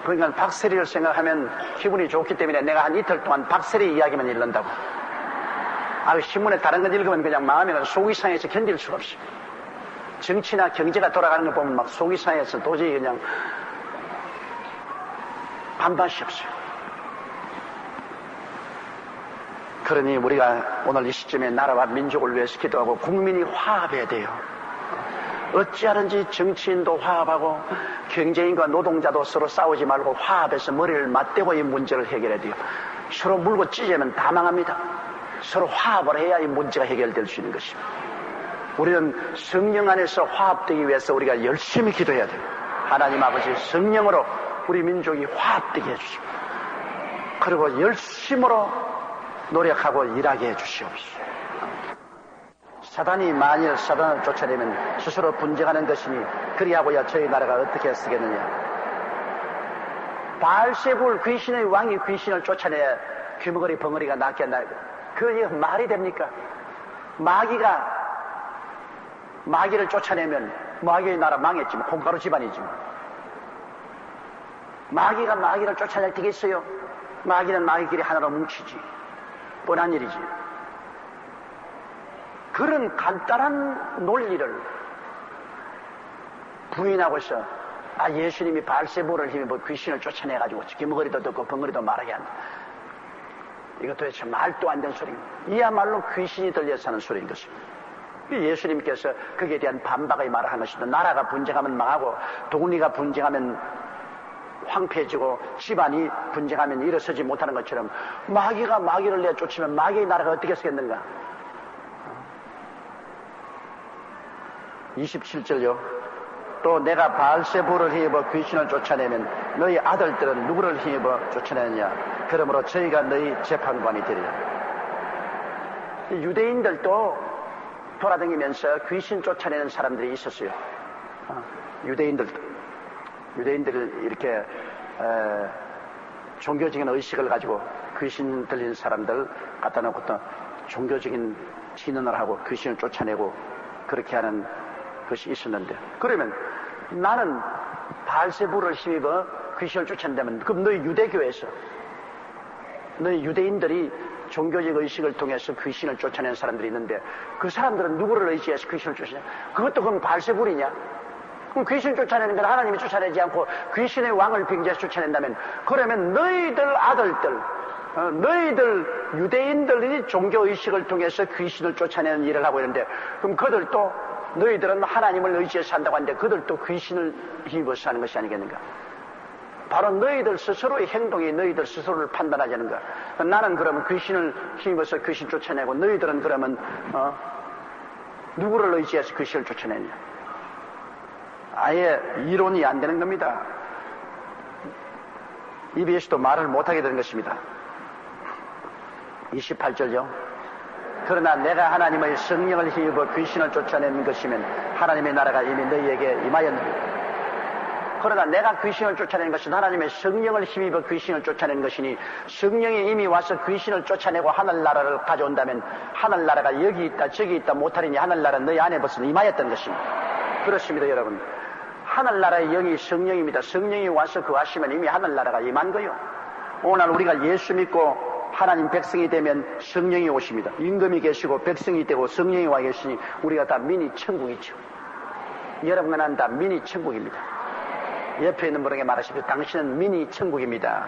그러니까 박세리를 생각하면 기분이 좋기 때문에 내가 한 이틀 동안 박세리 이야기만 읽는다고. 신문에 다른 건 읽으면 그냥 마음이 속이 상해서 견딜 수가 없어요. 정치나 경제가 돌아가는 걸 보면 막 속이 상해서 도저히 그냥 반반씩 없어요. 그러니 우리가 오늘 이 시점에 나라와 민족을 위해서 기도하고 국민이 화합해야 돼요. 어찌하든지 정치인도 화합하고 경제인과 노동자도 서로 싸우지 말고 화합해서 머리를 맞대고 이 문제를 해결해야 돼요. 서로 물고 찢으면 다 망합니다. 서로 화합을 해야 이 문제가 해결될 수 있는 것입니다. 우리는 성령 안에서 화합되기 위해서 우리가 열심히 기도해야 돼요. 하나님 아버지 성령으로 우리 민족이 화합되게 해주시고 그리고 열심으로 노력하고 일하게 해주시옵소서. 사단이 만일 사단을 쫓아내면 스스로 분쟁하는 것이니 그리하고야 저희 나라가 어떻게 쓰겠느냐. 바알세불 귀신의 왕이 귀신을 쫓아내야 귀머거리 벙어리가 낫겠나. 그게 말이 됩니까? 마귀를 쫓아내면 마귀의 나라 망했지만 콩가루 집안이지만 마귀가 마귀를 쫓아낼 때겠어요? 마귀는 마귀끼리 하나로 뭉치지. 뻔한 일이지. 그런 간단한 논리를 부인하고서 예수님이 바알세불을 힘입어 귀신을 쫓아내가지고 귀머거리도 듣고 벙어리도 말하게 한다. 이거 도대체 말도 안 되는 소리입니다. 이야말로 귀신이 들려서 하는 소리인 것입니다. 예수님께서 거기에 대한 반박의 말을 하는 것입니다. 나라가 분쟁하면 망하고 동리가 분쟁하면 황폐해지고 집안이 분쟁하면 일어서지 못하는 것처럼 마귀가 마귀를 내쫓으면 마귀의 나라가 어떻게 쓰겠는가. 27절요. 또 내가 바알세불을 힘입어 귀신을 쫓아내면 너희 아들들은 누구를 힘입어 쫓아내느냐. 그러므로 저희가 너희 재판관이 되리라. 유대인들도 돌아다니면서 귀신 쫓아내는 사람들이 있었어요. 유대인들을 이렇게 종교적인 의식을 가지고 귀신 들린 사람들 갖다 놓고 또 종교적인 진언을 하고 귀신을 쫓아내고 그렇게 하는 것이 있었는데, 그러면 나는 바알세불을 힘입어 귀신을 쫓아낸다면 그럼 너희 유대교에서 너희 유대인들이 종교적 의식을 통해서 귀신을 쫓아내는 사람들이 있는데 그 사람들은 누구를 의지해서 귀신을 쫓아내냐? 그것도 그럼 바알세불이냐? 그럼 귀신 쫓아내는 건 하나님이 쫓아내지 않고 귀신의 왕을 빙자해서 쫓아낸다면 그러면 너희들 아들들, 너희들 유대인들이 종교의식을 통해서 귀신을 쫓아내는 일을 하고 있는데 그럼 그들도 너희들은 하나님을 의지해서 산다고 하는데 그들도 귀신을 힘입어서 하는 것이 아니겠는가? 바로 너희들 스스로의 행동이 너희들 스스로를 판단하자는 거야. 나는 그러면 귀신을 힘입어서 귀신 쫓아내고 너희들은 그러면 누구를 의지해서 귀신을 쫓아내냐? 아예 이론이 안 되는 겁니다. 입에서도 말을 못하게 되는 것입니다. 28절요. 그러나 내가 하나님의 성령을 힘입어 귀신을 쫓아내는 것이면 하나님의 나라가 이미 너희에게 임하였느니라. 그러나 내가 귀신을 쫓아내는 것은 하나님의 성령을 힘입어 귀신을 쫓아내는 것이니 성령이 이미 와서 귀신을 쫓아내고 하늘나라를 가져온다면 하늘나라가 여기 있다 저기 있다 못하리니 하늘나라는 너희 안에 벌써 임하였던 것입니다. 그렇습니다, 여러분. 하늘나라의 영이 성령입니다. 성령이 와서 거하시면 이미 하늘나라가 임한 거요. 오늘 우리가 예수 믿고 하나님 백성이 되면 성령이 오십니다. 임금이 계시고 백성이 되고 성령이 와 계시니 우리가 다 미니 천국이죠. 여러분은 다 미니 천국입니다. 옆에 있는 분에게 말하십시오. 당신은 미니 천국입니다.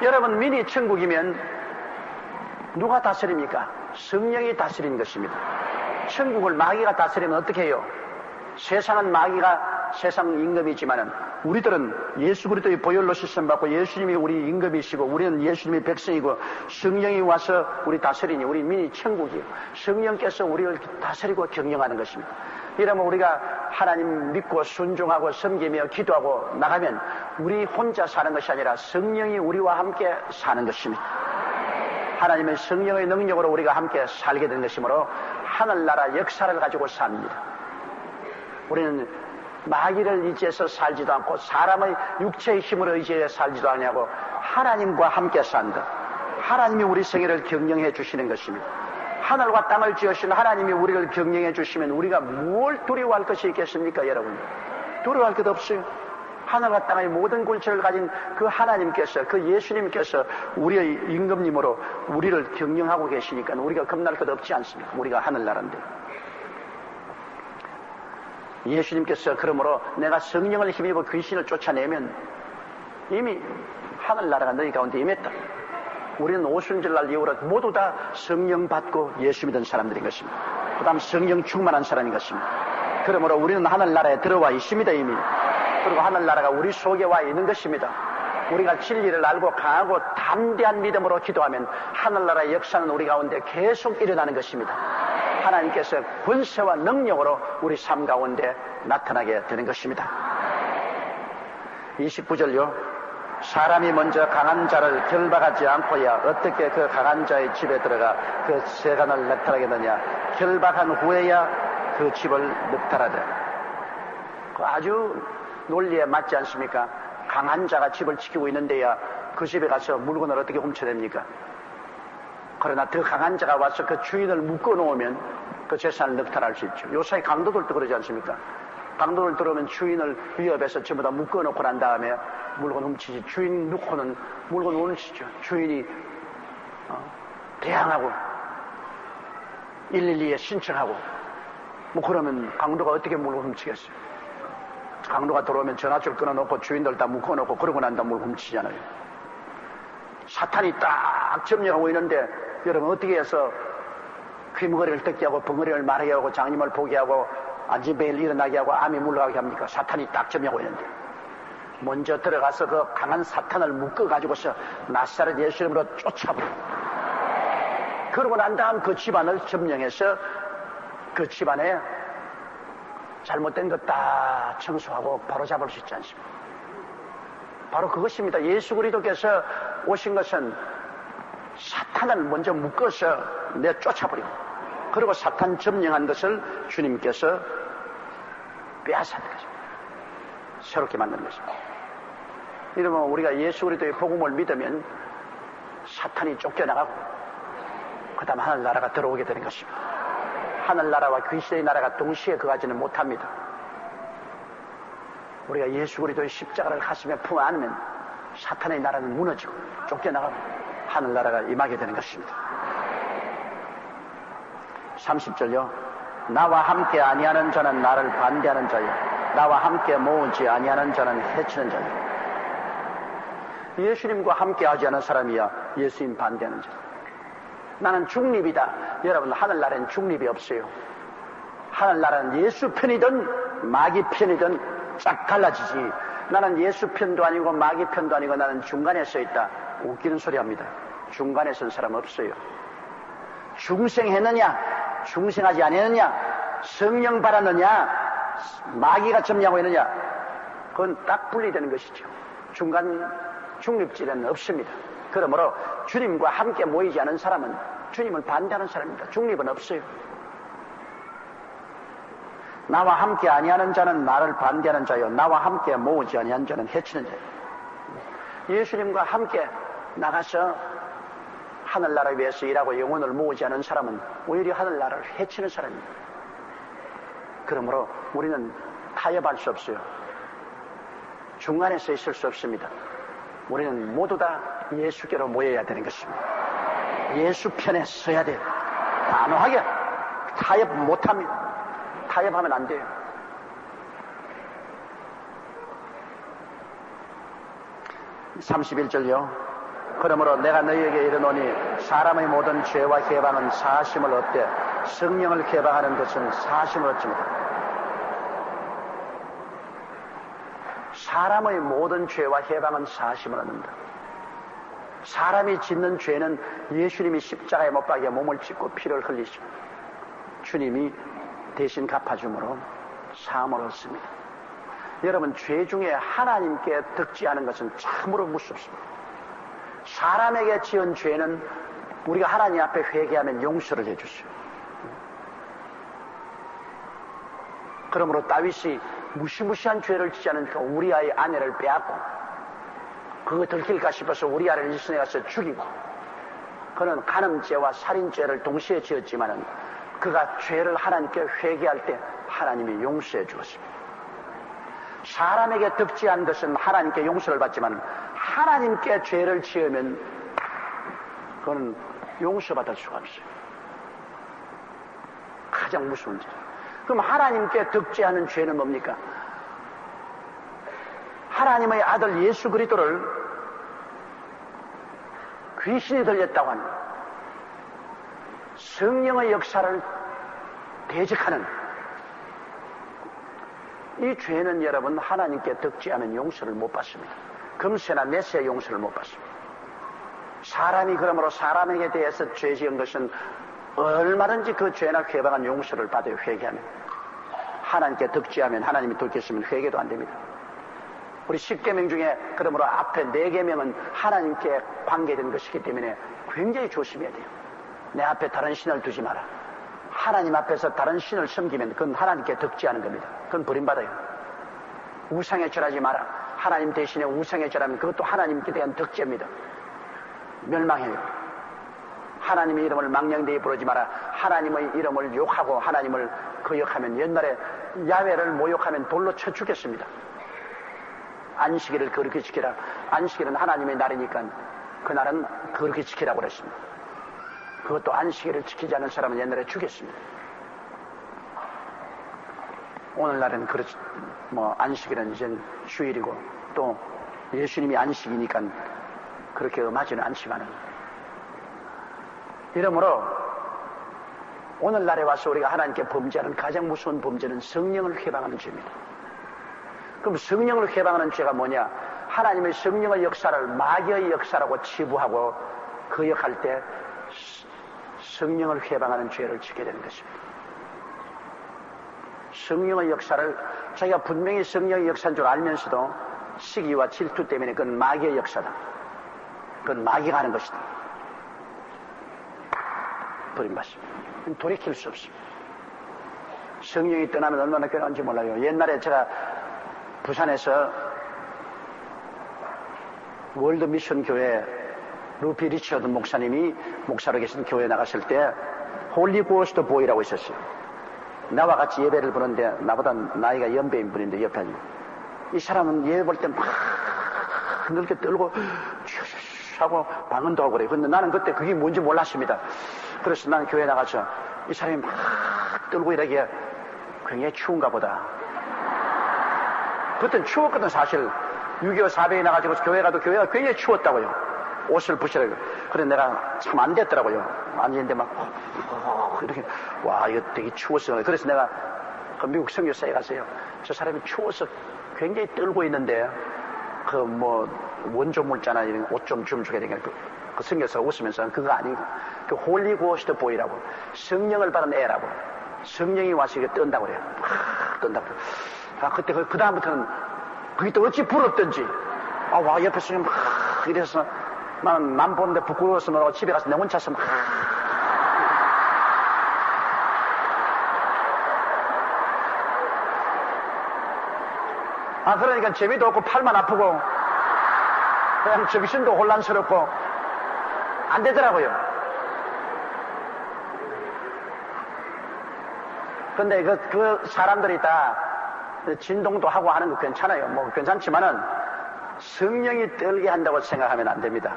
여러분 미니 천국이면 누가 다스립니까? 성령이 다스리는 것입니다. 천국을 마귀가 다스리면 어떻게 해요? 세상은 마귀가 세상 임금이지만은 우리들은 예수 그리스도의 보혈로 시선 받고 예수님이 우리 임금이시고 우리는 예수님의 백성이고 성령이 와서 우리 다스리니 우리 미니 천국이에요. 성령께서 우리를 다스리고 경영하는 것입니다. 이러면 우리가 하나님 믿고 순종하고 섬기며 기도하고 나가면 우리 혼자 사는 것이 아니라 성령이 우리와 함께 사는 것입니다. 하나님의 성령의 능력으로 우리가 함께 살게 된 것이므로 하늘나라 역사를 가지고 삽니다. 우리는 마귀를 의지해서 살지도 않고 사람의 육체의 힘을 의지해 살지도 않냐고 하나님과 함께 산다. 하나님이 우리 생애를 경영해 주시는 것입니다. 하늘과 땅을 지으신 하나님이 우리를 경영해 주시면 우리가 뭘 두려워할 것이 있겠습니까, 여러분? 두려워할 것 없어요. 하늘과 땅의 모든 권세를 가진 그 하나님께서, 그 예수님께서 우리의 임금님으로 우리를 경영하고 계시니까 우리가 겁날 것 없지 않습니까? 우리가 하늘나라인데. 예수님께서 그러므로 내가 성령을 힘입어 귀신을 쫓아내면 이미 하늘나라가 너희 가운데 임했다. 우리는 오순절날 이후로 모두 다 성령 받고 예수 믿은 사람들인 것입니다. 그 다음 성령 충만한 사람인 것입니다. 그러므로 우리는 하늘나라에 들어와 있습니다, 이미. 그리고 하늘나라가 우리 속에 와 있는 것입니다. 우리가 진리를 알고 강하고 담대한 믿음으로 기도하면 하늘나라의 역사는 우리 가운데 계속 일어나는 것입니다. 하나님께서 권세와 능력으로 우리 삶 가운데 나타나게 되는 것입니다. 29절요. 사람이 먼저 강한 자를 결박하지 않고야 어떻게 그 강한 자의 집에 들어가 그 세간을 늑탈하겠느냐. 결박한 후에야 그 집을 늑탈하되. 아주 논리에 맞지 않습니까? 강한 자가 집을 지키고 있는데야 그 집에 가서 물건을 어떻게 훔쳐냅니까? 그러나 더 강한 자가 와서 그 주인을 묶어놓으면 그 재산을 늑탈할 수 있죠. 요새 강도들도 그러지 않습니까? 강도들 들어오면 주인을 위협해서 전부 다 묶어놓고 난 다음에 물건 훔치지. 주인 놓고는 물건 훔치죠. 주인이 대항하고 112에 신청하고 뭐 그러면 강도가 어떻게 물건 훔치겠어요? 강도가 들어오면 전화줄 끊어놓고 주인들 다 묶어놓고 그러고 난 다음에 물건 훔치잖아요. 사탄이 딱 점령하고 있는데 여러분 어떻게 해서 귀머거리를 뜯게 하고 벙어리를 마르게 하고 장님을 보게 하고 안진뱅이를 일어나게 하고 암이 물러가게 합니까? 사탄이 딱 점령하고 있는데 먼저 들어가서 그 강한 사탄을 묶어가지고서 나사렛 예수 이름으로 쫓아버려. 그러고 난 다음 그 집안을 점령해서 그 집안에 잘못된 것 다 청소하고 바로 잡을 수 있지 않습니까? 바로 그것입니다. 예수 그리스도께서 오신 것은 사탄을 먼저 묶어서 내쫓아버리고 그리고 사탄 점령한 것을 주님께서 빼앗아는 것입니다. 새롭게 만드는 것입니다. 이러면 우리가 예수 그리스도의 복음을 믿으면 사탄이 쫓겨나가고 그 다음 하늘나라가 들어오게 되는 것입니다. 하늘나라와 귀신의 나라가 동시에 거하지는 못합니다. 우리가 예수 그리스도의 십자가를 가슴에 품어 안으면 사탄의 나라는 무너지고 쫓겨나가고 하늘나라가 임하게 되는 것입니다. 30절요. 나와 함께 아니하는 자는 나를 반대하는 자요 나와 함께 모으지 아니하는 자는 해치는 자요. 예수님과 함께 하지 않은 사람이야 예수님 반대하는 자. 나는 중립이다. 여러분 하늘나라엔 중립이 없어요. 하늘나라는 예수 편이든 마귀 편이든 쫙 갈라지지. 나는 예수 편도 아니고 마귀 편도 아니고 나는 중간에 서 있다. 웃기는 소리 합니다. 중간에 선 사람 없어요. 중생했느냐 중생하지 아니했느냐 성령 받았느냐 마귀가 점령하고 있느냐 그건 딱 분리되는 것이죠. 중간 중립지는 없습니다. 그러므로 주님과 함께 모이지 않은 사람은 주님을 반대하는 사람입니다. 중립은 없어요. 나와 함께 아니하는 자는 나를 반대하는 자요 나와 함께 모으지 아니한 자는 해치는 자요. 예수님과 함께 나가서 하늘나라를 위해서 일하고 영혼을 모으지 않은 사람은 오히려 하늘나라를 해치는 사람입니다. 그러므로 우리는 타협할 수 없어요. 중간에서 있을 수 없습니다. 우리는 모두 다 예수께로 모여야 되는 것입니다. 예수 편에 서야 돼요. 단호하게 타협 못합니다. 타협하면 안 돼요. (31절요) 그러므로 내가 너희에게 이르노니 사람의 모든 죄와 해방은 사하심을 얻되 성령을 해방하는 것은 사하심을 얻습니다. 사람의 모든 죄와 해방은 사하심을 얻는다. 사람이 짓는 죄는 예수님이 십자가에 못 박여 몸을 찢고 피를 흘리시고 주님이 대신 갚아줌으로 사함을 얻습니다. 여러분 죄 중에 하나님께 득지하는 것은 참으로 무섭습니다. 사람에게 지은 죄는 우리가 하나님 앞에 회개하면 용서를 해주세요. 그러므로 다윗이 무시무시한 죄를 짓지 않으니까 우리아의 아내를 빼앗고 그거 들킬까 싶어서 우리아를 일선에 가서 죽이고 그는 간음죄와 살인죄를 동시에 지었지만은 그가 죄를 하나님께 회개할 때 하나님이 용서해 주었습니다. 사람에게 득지한 것은 하나님께 용서를 받지만 하나님께 죄를 지으면 그건 용서받을 수가 없어요. 가장 무서운 죄. 그럼 하나님께 득지하는 죄는 뭡니까? 하나님의 아들 예수 그리스도를 귀신이 들렸다고 하는 성령의 역사를 대적하는 이 죄는 여러분 하나님께 득지하면 용서를 못 받습니다. 금세나 메세 용서를 못 받습니다. 사람이 그러므로 사람에게 대해서 죄 지은 것은 얼마든지 그 죄나 회방한 용서를 받아요. 회개하면. 하나님께 득지하면 하나님이 돌겠으면 회개도 안 됩니다. 우리 10계명 중에 그러므로 앞에 4계명은 하나님께 관계된 것이기 때문에 굉장히 조심해야 돼요. 내 앞에 다른 신을 두지 마라. 하나님 앞에서 다른 신을 섬기면 그건 하나님께 득지하는 겁니다. 그건 버림받아요. 우상에 절하지 마라. 하나님 대신에 우상에 절하면 그것도 하나님께 대한 득죄입니다. 멸망해요. 하나님의 이름을 망령되이 부르지 마라. 하나님의 이름을 욕하고 하나님을 거역하면 옛날에 야훼를 모욕하면 돌로 쳐 죽였습니다. 안식일을 그렇게 지키라. 안식일은 하나님의 날이니까 그날은 그렇게 지키라고 그랬습니다. 그것도 안식일을 지키지 않은 사람은 옛날에 죽였습니다. 오늘날은 그렇지, 안식일은 이제 휴일이고 또 예수님이 안식이니까 그렇게 엄하지는 않지만은 이러므로 오늘날에 와서 우리가 하나님께 범죄하는 가장 무서운 범죄는 성령을 회방하는 죄입니다. 그럼 성령을 회방하는 죄가 뭐냐? 하나님의 성령의 역사를 마귀의 역사라고 치부하고 거역할 때 성령을 회방하는 죄를 짓게 되는 것입니다. 성령의 역사를 자기가 분명히 성령의 역사인 줄 알면서도 시기와 질투 때문에 그건 마귀의 역사다. 그건 마귀가 하는 것이다. 버림받습니다. 돌이킬 수 없습니다. 성령이 떠나면 얼마나 괴로운지 몰라요. 옛날에 제가 부산에서 월드 미션 교회 루피 리처드 목사님이 목사로 계신 교회에 나갔을 때 홀리 고스트 보이라고 있었어요. 나와 같이 예배를 보는데 나보다 나이가 연배인 분인데 옆에 앉은 이 사람은 예배 볼 때 막 그렇게 떨고 하고 방언도 하고 그래요. 근데 나는 그때 그게 뭔지 몰랐습니다. 그래서 나는 교회에 나가서 이 사람이 막 떨고 이러기에 굉장히 추운가 보다. 그때는 추웠거든. 사실 6.25 사배에 나가지고 교회 가도 교회가 굉장히 추웠다고요. 옷을 부시라고. 그래 내가 참 안 됐더라고요. 앉았는데 막 이렇게 와 이거 되게 추웠어. 그래서 내가 그 미국 선교사에 가서요. 저 사람이 추워서 굉장히 떨고 있는데 그 원조물자나 이런 옷 좀 좀 주게 되니까 그 선교사가 웃으면서 그거 아니고 그 홀리 고스트 보이라고 성령을 받은 애라고 성령이 와서 이게 뜬다고 그래요. 뜬다고. 아 그때 그 다음부터는 그게 또 어찌 부럽던지 와 옆에서 막 이래서 남 보는데 부끄러워서 뭐 집에 가서 내 혼자서 막 그러니까 재미도 없고 팔만 아프고 그냥 정신도 혼란스럽고 안 되더라고요. 근데 그 사람들이 다 진동도 하고 하는 거 괜찮아요. 괜찮지만은 성령이 떨게 한다고 생각하면 안 됩니다.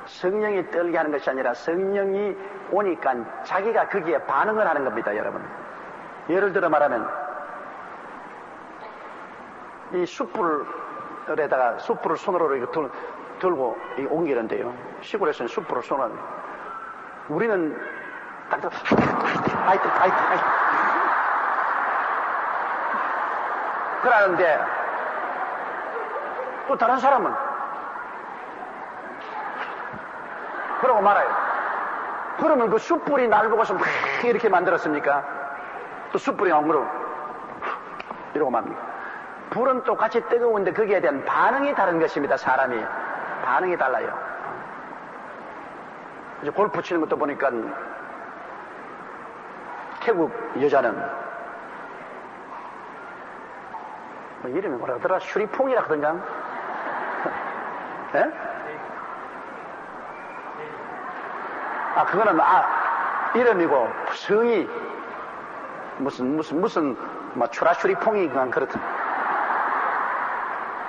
성령이 떨게 하는 것이 아니라 성령이 오니까 자기가 거기에 반응을 하는 겁니다, 여러분. 예를 들어 말하면 이 숯불에다가 숯불을 손으로 이렇게 들고 옮기는데요. 시골에서는 숯불을 손으로 우리는 딱 아이트 그러는데 또 다른 사람은 그러고 말아요. 그러면 그 숯불이 날 보고서 막 이렇게 만들었습니까? 또 숯불이 엉그러 이러고 맙니다. 불은 똑같이 뜨거운데 거기에 대한 반응이 다른 것입니다. 사람이 반응이 달라요. 이제 골프 치는 것도 보니까 태국 여자는 이름이 뭐라 하더라? 슈리퐁이라 하던가? 예? 그거는 이름이고 성이 무슨 추라슈리퐁이 그냥 그렇다.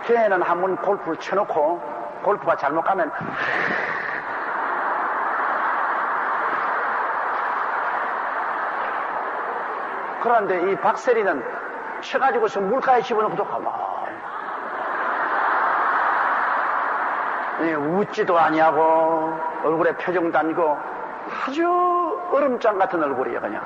대회는 한 번 골프를 쳐놓고 골프가 잘못 가면 그런데 이 박세리는 쳐가지고서 물가에 집어넣고도 가만히 웃지도 아니하고 얼굴에 표정도 아니고 아주 얼음장 같은 얼굴이에요 그냥.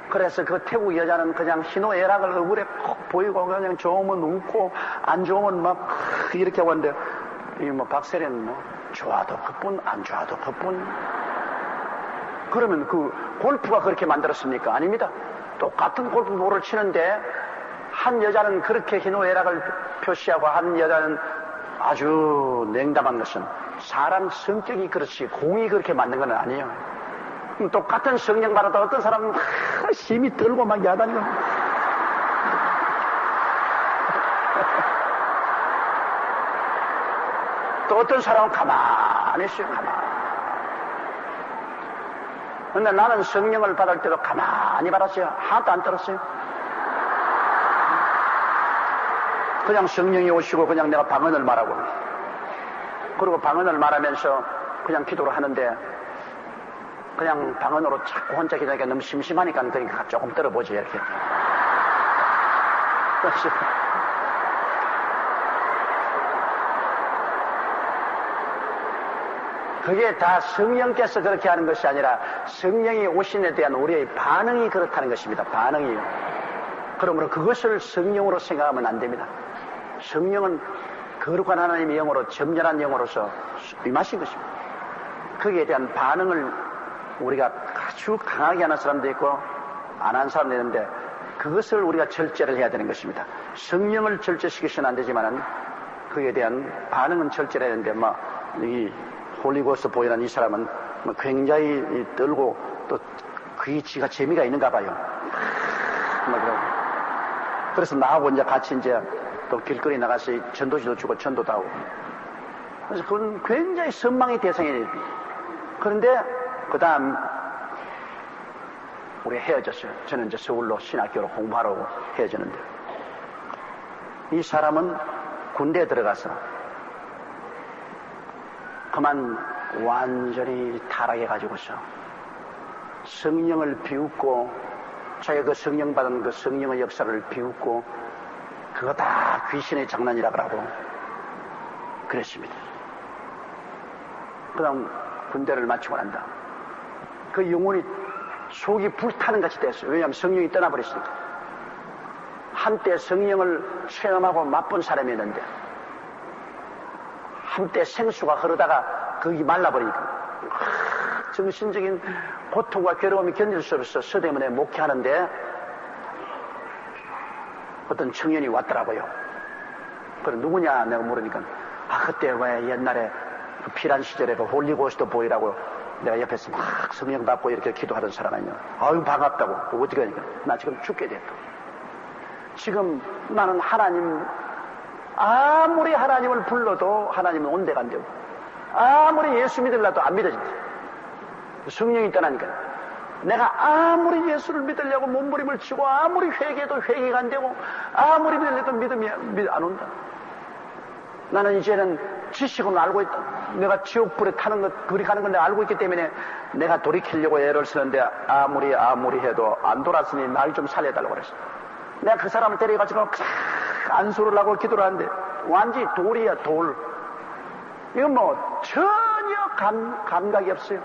그래서 그 태국 여자는 그냥 희노애락을 얼굴에 콕 보이고 그냥 좋으면 웃고 안 좋으면 막 이렇게 하는데 이 뭐 박세리는 뭐 좋아도 그뿐 안 좋아도 그뿐. 그러면 그 골프가 그렇게 만들었습니까? 아닙니다. 똑같은 골프볼을 치는데 한 여자는 그렇게 희노애락을 표시하고 한 여자는 아주 냉담한 것은 사람 성격이 그렇지 공이 그렇게 만든 건 아니에요. 똑같은 성령 받아도 어떤 사람은 힘이 떨고 막 야단이고 또 어떤 사람은 가만히 있어요. 가만히. 근데 나는 성령을 받을 때도 가만히 받았어요. 하나도 안 떨었어요. 그냥 성령이 오시고 그냥 내가 방언을 말하고 그리고 방언을 말하면서 그냥 기도를 하는데 그냥 방언으로 자꾸 혼자 기도하니까 너무 심심하니까 그러니까 조금 떨어보지 이렇게. 그게 다 성령께서 그렇게 하는 것이 아니라 성령이 오신에 대한 우리의 반응이 그렇다는 것입니다. 반응이요. 그러므로 그것을 성령으로 생각하면 안 됩니다. 성령은 거룩한 하나님의 영으로 점잖한 영으로서 임하신 것입니다. 거기에 대한 반응을 우리가 아주 강하게 하는 사람도 있고 안 하는 사람도 있는데 그것을 우리가 절제를 해야 되는 것입니다. 성령을 절제시키서는 안 되지만은 그에 대한 반응은 절제를 해야 되는데 이 홀리고스 보이는 이 사람은 굉장히 떨고 또 그게 지가 재미가 있는가 봐요. 그래서 나하고 이제 같이 이제 또 길거리 나가서 전도지도 주고 전도도 하고. 그래서 그건 굉장히 선망의 대상이. 그런데 그 다음 우리 헤어졌어요. 저는 이제 서울로 신학교로 공부하러 헤어졌는데 이 사람은 군대에 들어가서 그만 완전히 타락해가지고서 성령을 비웃고 자기가 그 성령 받은 그 성령의 역사를 비웃고 그거 다 귀신의 장난이라 그러고 그랬습니다. 그 다음 군대를 마치고 난다. 그 영혼이 속이 불타는 같이 됐어요. 왜냐하면 성령이 떠나버렸으니까. 한때 성령을 체험하고 맛본 사람이었는데 한때 생수가 흐르다가 거기 말라버리니까 정신적인 고통과 괴로움이 견딜 수 없어서 서대문에 목회하는데 어떤 청년이 왔더라고요. 그래 누구냐 내가 물으니까 그때 왜 옛날에 그 피란 시절에 그 홀리고스도 보이라고 내가 옆에서 막 성령 받고 이렇게 기도하던 사람 아니냐. 아유 반갑다고. 어떻게 하니까 나 지금 죽게 됐다. 지금 나는 하나님 아무리 하나님을 불러도 하나님은 온데가 안 되고 아무리 예수 믿으려도 안 믿어진다. 성령이 떠나니까 내가 아무리 예수를 믿으려고 몸부림을 치고 아무리 회개해도 회개가 안 되고 아무리 믿으려도 믿음이 안 온다. 나는 이제는 지식은 알고 있다. 내가 지옥불에 타는 것, 그리 가는 걸 내가 알고 있기 때문에 내가 돌이키려고 애를 쓰는데 아무리 해도 안 돌았으니 날 좀 살려달라고 그랬어. 내가 그 사람을 데려가지고 안수를 하고 기도를 하는데 완전히 돌이야 돌. 이건 뭐 전혀 감각이 없어요.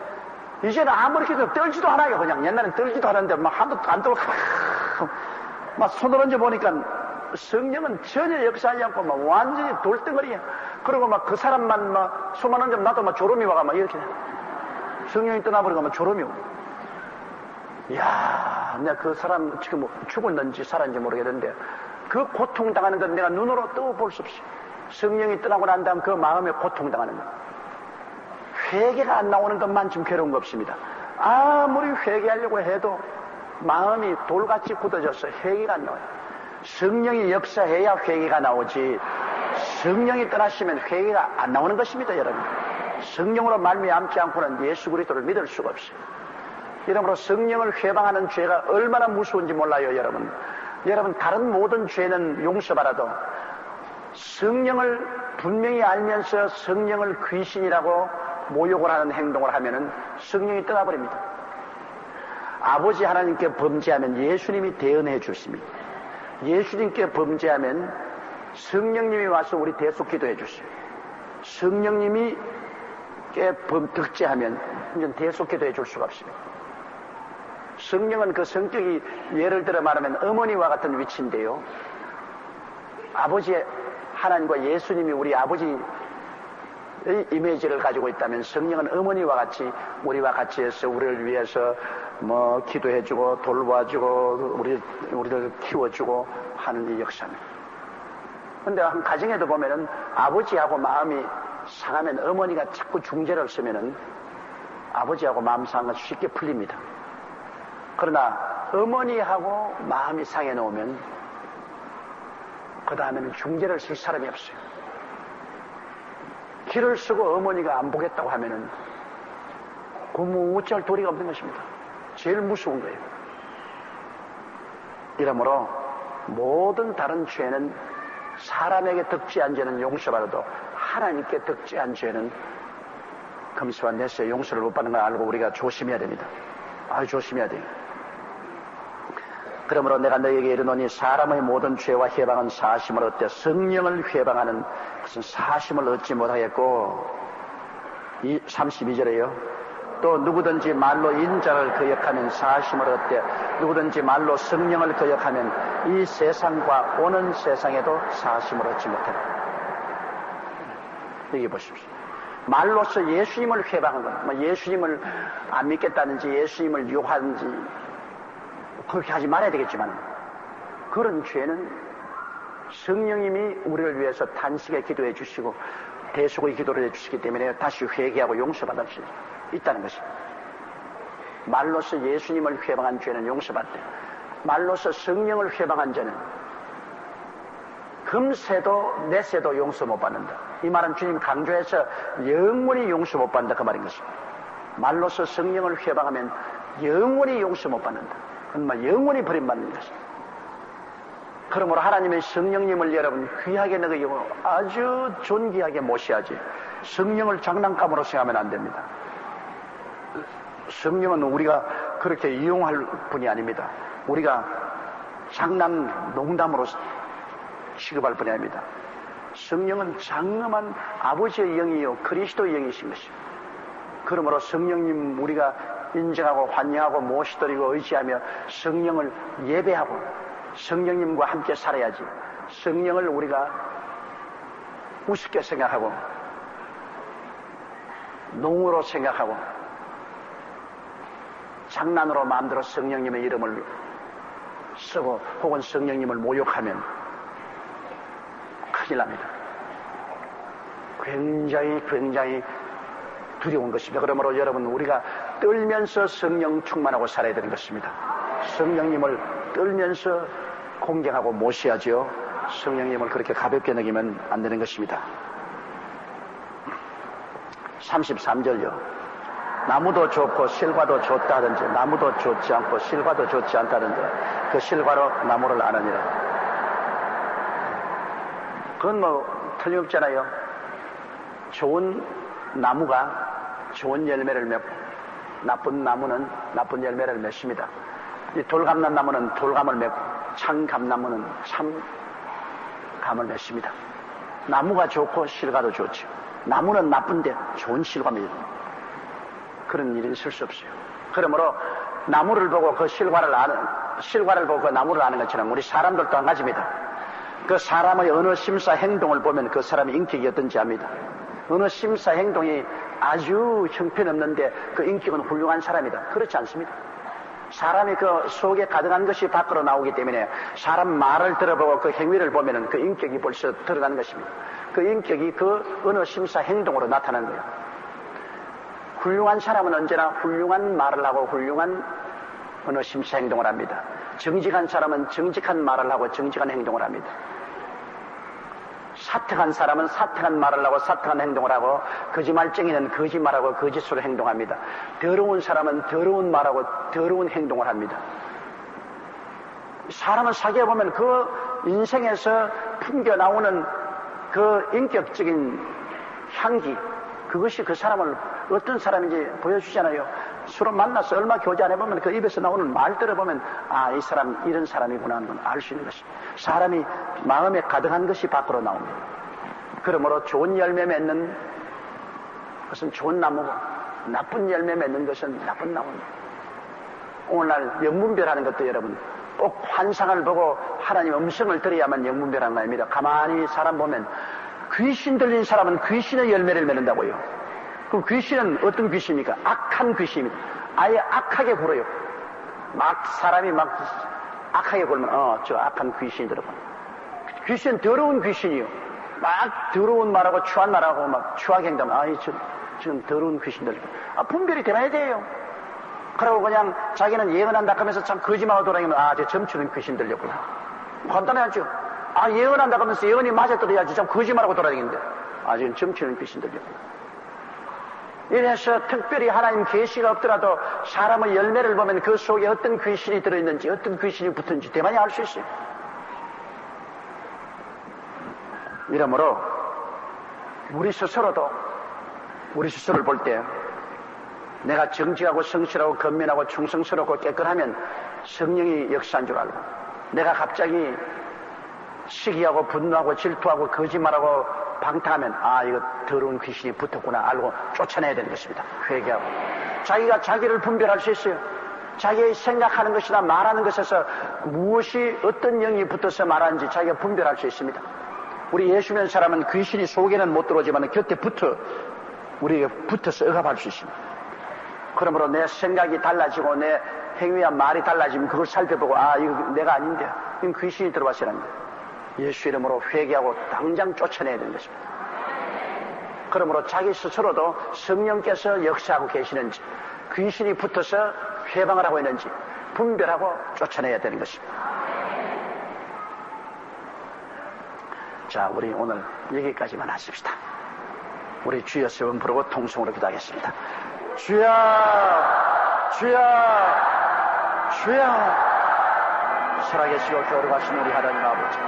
이제는 아무리 기도 떨지도 않아요. 그냥 옛날엔 떨지도 않았는데 막 한도 안 떨고 막 손을 얹어 보니까 성령은 전혀 역사하지 않고 막 완전히 돌덩어리야. 그리고 막 그 사람만 막 손만 얹으면 나도 막 졸음이 와가 막 이렇게 성령이 떠나버리고 막 졸음이 오고. 이야, 내가 그 사람 지금 죽었는지 살았는지 모르겠는데 그 고통당하는 건 내가 눈으로 떠볼 수 없어. 성령이 떠나고 난 다음 그 마음에 고통당하는 것. 회개가 안 나오는 것만 좀 괴로운 거 없습니다. 아무리 회개하려고 해도 마음이 돌같이 굳어져서 회개가 안 나와요. 성령이 역사해야 회개가 나오지 성령이 떠나시면 회개가 안 나오는 것입니다. 여러분, 성령으로 말미암지 않고는 예수 그리스도를 믿을 수가 없어요. 이러므로 성령을 회방하는 죄가 얼마나 무서운지 몰라요. 여러분 다른 모든 죄는 용서받아도 성령을 분명히 알면서 성령을 귀신이라고 모욕을 하는 행동을 하면은 성령이 떠나버립니다. 아버지 하나님께 범죄하면 예수님이 대언해 주십니다. 예수님께 범죄하면 성령님이 와서 우리 대속 기도해 주십니다. 성령님이 득죄하면 이제 대속 기도해 줄 수가 없습니다. 성령은 그 성격이 예를 들어 말하면 어머니와 같은 위치인데요. 아버지 하나님과 예수님이 우리 아버지의 이미지를 가지고 있다면 성령은 어머니와 같이 우리와 같이 해서 우리를 위해서 뭐 기도해주고 돌봐주고 우리를 키워주고 하는 이 역사입니다. 그런데 한 가정에도 보면은 아버지하고 마음이 상하면 어머니가 자꾸 중재를 쓰면은 아버지하고 마음 상한 건 쉽게 풀립니다. 그러나 어머니하고 마음이 상해 놓으면 그 다음에는 중재를 쓸 사람이 없어요. 길을 쓰고 어머니가 안 보겠다고 하면은 어찌할 도리가 없는 것입니다. 제일 무서운 거예요. 이러므로 모든 다른 죄는 사람에게 득죄한 죄는 용서받아도 하나님께 득죄한 죄는 금수와 내세 용서를 못 받는 걸 알고 우리가 조심해야 됩니다. 아주 조심해야 돼요. 그러므로 내가 너에게 이르노니 사람의 모든 죄와 해방은 사심을 얻되 성령을 해방하는 무슨 사심을 얻지 못하겠고 32절에요. 또 누구든지 말로 인자를 거역하면 사심을 얻되 누구든지 말로 성령을 거역하면 이 세상과 오는 세상에도 사심을 얻지 못하라. 여기 보십시오. 말로서 예수님을 회방한 것, 뭐 예수님을 안 믿겠다는지 예수님을 유혹하는지 그렇게 하지 말아야 되겠지만 그런 죄는 성령님이 우리를 위해서 단식에 기도해 주시고 대속의 기도를 해 주시기 때문에 다시 회개하고 용서받을 수 있다는 것입니다. 말로서 예수님을 회방한 죄는 용서받되 말로서 성령을 회방한 죄는 금세도 내세도 용서 못 받는다. 이 말은 주님 강조해서 영원히 용서 못 받는다 그 말인 것입니다. 말로서 성령을 회방하면 영원히 용서 못 받는다. 그건 영원히 버림받는 것입니다. 그러므로 하나님의 성령님을 여러분 귀하게 여기고 아주 존귀하게 모셔야지 성령을 장난감으로 생각하면 안 됩니다. 성령은 우리가 그렇게 이용할 분이 아닙니다. 우리가 농담으로 취급할 분이 아닙니다. 성령은 장엄한 아버지의 영이요 그리스도의 영이신 것입니다. 그러므로 성령님 우리가 인정하고 환영하고 모시드리고 의지하며 성령을 예배하고 성령님과 함께 살아야지 성령을 우리가 우습게 생각하고 농으로 생각하고 장난으로 마음대로 성령님의 이름을 쓰고 혹은 성령님을 모욕하면 큰일 납니다. 굉장히 두려운 것입니다. 그러므로 여러분 우리가 떨면서 성령 충만하고 살아야 되는 것입니다. 성령님을 떨면서 공경하고 모셔야죠. 성령님을 그렇게 가볍게 여기면 안 되는 것입니다. 33절요. 나무도 좋고 실과도 좋다 하든지 나무도 좋지 않고 실과도 좋지 않다 하든지 그 실과로 나무를 아느니라. 그건 틀림없잖아요. 좋은 나무가 좋은 열매를 맺고 나쁜 나무는 나쁜 열매를 맺습니다. 이 돌감난 나무는 돌감을 맺고 참감나무는 참감을 맺습니다. 나무가 좋고 실과도 좋죠. 나무는 나쁜데 좋은 실과 맺습니다. 그런 일이 있을 수 없어요. 그러므로 나무를 보고 그 실과를 보고 그 나무를 아는 것처럼 우리 사람들도 한 가지입니다. 그 사람의 어느 심사 행동을 보면 그 사람의 인격이 어떤지 압니다. 어느 심사 행동이 아주 형편없는데 그 인격은 훌륭한 사람이다. 그렇지 않습니다. 사람이 그 속에 가득한 것이 밖으로 나오기 때문에 사람 말을 들어보고 그 행위를 보면은 그 인격이 벌써 들어가는 것입니다. 그 인격이 그 어느 심사 행동으로 나타나는 거예요. 훌륭한 사람은 언제나 훌륭한 말을 하고 훌륭한 어느 심사 행동을 합니다. 정직한 사람은 정직한 말을 하고 정직한 행동을 합니다. 사특한 사람은 사특한 말을 하고 사특한 행동을 하고 거짓말쟁이는 거짓말하고 거짓으로 행동합니다. 더러운 사람은 더러운 말하고 더러운 행동을 합니다. 사람을 사귀어보면 그 인생에서 풍겨 나오는 그 인격적인 향기, 그것이 그 사람을 어떤 사람인지 보여주잖아요. 서로 만나서 얼마 교제 안 해보면 그 입에서 나오는 말 들어보면 아, 이 사람 이런 사람이구나 하는 걸 알 수 있는 것입니다. 사람이 마음에 가득한 것이 밖으로 나옵니다. 그러므로 좋은 열매 맺는 것은 좋은 나무고 나쁜 열매 맺는 것은 나쁜 나무입니다. 오늘날 영분별하는 것도 여러분 꼭 환상을 보고 하나님 음성을 들어야만 영분별하는 거 아닙니다. 가만히 사람 보면 귀신 들린 사람은 귀신의 열매를 맺는다고요. 그럼 귀신은 어떤 귀신입니까? 악한 귀신입니다. 아예 악하게 굴어요. 막 사람이 막 악하게 굴면 저 악한 귀신이 들어가. 귀신은 더러운 귀신이요. 막 더러운 말하고 추한 말하고 막 추하게 행동하면 지금 더러운 귀신 들리고 분별이 되어야 돼요. 그러고 그냥 자기는 예언한다 하면서 참 거짓말하고 돌아다니면 저 점치는 귀신 들렸구나. 간단하죠. 예언한다 하면서 예언이 맞았더라야지 참 거짓말하고 돌아다니는데 지금 점치는 귀신 들렸구나. 이래서 특별히 하나님 계시가 없더라도 사람의 열매를 보면 그 속에 어떤 귀신이 들어있는지 어떤 귀신이 붙은지 대만히 알 수 있어요. 이러므로 우리 스스로도 우리 스스로를 볼 때 내가 정직하고 성실하고 건면하고 충성스럽고 깨끗하면 성령이 역사한 줄 알고 내가 갑자기 시기하고 분노하고 질투하고 거짓말하고 방탕하면 이거 더러운 귀신이 붙었구나 알고 쫓아내야 되는 것입니다. 회개하고 자기가 자기를 분별할 수 있어요. 자기의 생각하는 것이나 말하는 것에서 무엇이 어떤 영이 붙어서 말하는지 자기가 분별할 수 있습니다. 우리 예수 믿는 사람은 귀신이 속에는 못 들어오지만 곁에 우리에게 붙어서 억압할 수 있습니다. 그러므로 내 생각이 달라지고 내 행위와 말이 달라지면 그걸 살펴보고 이거 내가 아닌데 이건 귀신이 들어왔으라는 거예요. 예수 이름으로 회개하고 당장 쫓아내야 되는 것입니다. 그러므로 자기 스스로도 성령께서 역사하고 계시는지 귀신이 붙어서 회방을 하고 있는지 분별하고 쫓아내야 되는 것입니다. 자, 우리 오늘 여기까지만 하십시다. 우리 주여 세 번 부르고 통성으로 기도하겠습니다. 주여, 주여, 주여. 살아계시고 거룩하신 우리 하나님 아버지,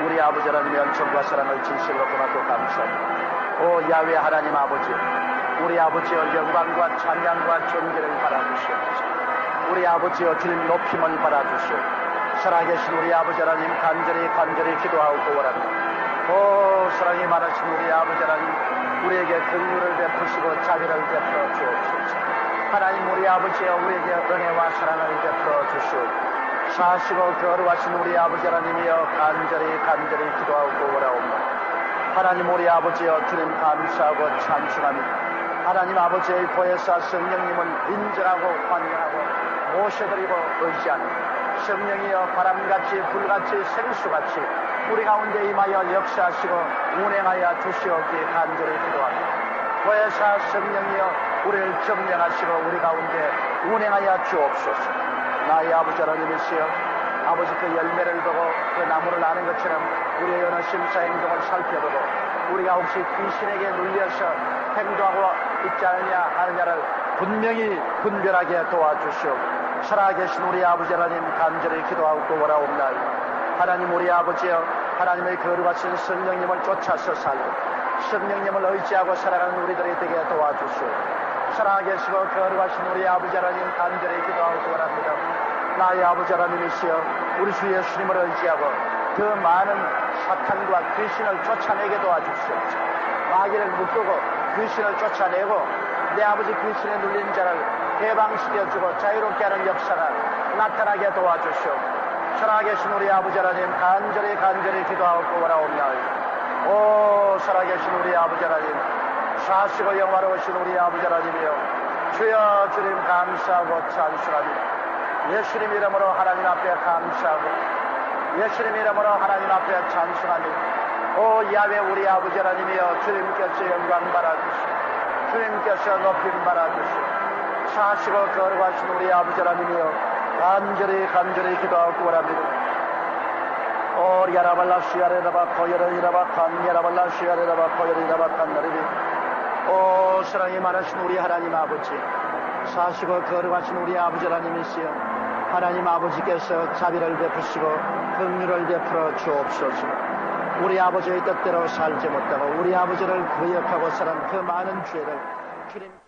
우리 아버지 하나님의 은총과 사랑을 진실로 고맙고 감사합니다. 오 야훼 하나님 아버지, 우리 아버지여 영광과 찬양과 존귀를 받아주시옵소서. 우리 아버지여 주님 높임을 받아주시옵소서. 살아계신 우리 아버지 하나님 간절히 기도하고 구원합니다. 오 사랑이 많으신 우리 아버지 하나님, 우리에게 긍휼을 베푸시고 자비를 베풀어 주옵소서. 하나님 우리 아버지여 우리에게 은혜와 사랑을 베풀어 주시옵소서. 사시고 거룩하신 우리 아버지 하나님이여 간절히 기도하고 구원하옵니다. 하나님 우리 아버지여 주님 감사하고 찬송합니다. 하나님 아버지의 보혜사 성령님을 인정하고 환영하고 모셔드리고 의지하는 성령이여 바람같이 불같이 생수같이 우리 가운데 임하여 역사하시고 운행하여 주시옵기 간절히 기도합니다. 보혜사 성령이여 우리를 점령하시고 우리 가운데 운행하여 주옵소서. 나의 아버지 하나님이시여, 아버지 그 열매를 보고 그 나무를 아는 것처럼 우리의 여러 심사 행동을 살펴보고 우리가 혹시 귀신에게 눌려서 행동하고 있지 않느냐 하느냐를 분명히 분별하게 도와주시오. 살아계신 우리 아버지 하나님 간절히 기도하고 구원하옵나이다. 하나님 우리 아버지여, 하나님의 거룩하신 성령님을 쫓아서 살고 성령님을 의지하고 살아가는 우리들이 되게 도와주시오. 살아계시고 거룩하신 우리 아버지 하나님 간절히 기도하고 구원합니다. 나의 아버지 하나님이시여, 우리 주 예수님을 의지하고 그 많은 사탄과 귀신을 쫓아내게 도와주시옵소서. 마귀를 묶고 귀신을 쫓아내고 내 아버지 귀신에 눌린 자를 해방시켜주고 자유롭게 하는 역사가 나타나게 도와주시옵소서. 살아계신 우리 아버지 하나님 간절히 기도하고 구원하옵나이다. 오 살아계신 우리 아버지 하나님, 사시고 영화로우신 우리 아버지 하나님이여, 주여 주님 감사하고 찬송합니다. 예수님 이름으로 하나님 앞에 감사하고 예수님 이름으로 하나님 앞에 찬송합니다. 오 야훼 우리 아버지 하나님이여, 주님께서 영광 받아주시고 주님께서 높임 받아주시고 사시고 거룩하신 우리 아버지 하나님이여, 간절히 기도하고 구원합니다. 오 야라발라 시아레라바 코여레이라바 칸 야라발라 시아레라바 코여레이라바 칸나리비. 오 사랑이 많으신 우리 하나님 아버지, 사시고 거룩하신 우리 아버지 하나님이시여, 하나님 아버지께서 자비를 베푸시고 긍휼을 베풀어 주옵소서. 우리 아버지의 뜻대로 살지 못하고 우리 아버지를 거역하고 살은 그 많은 죄를 주님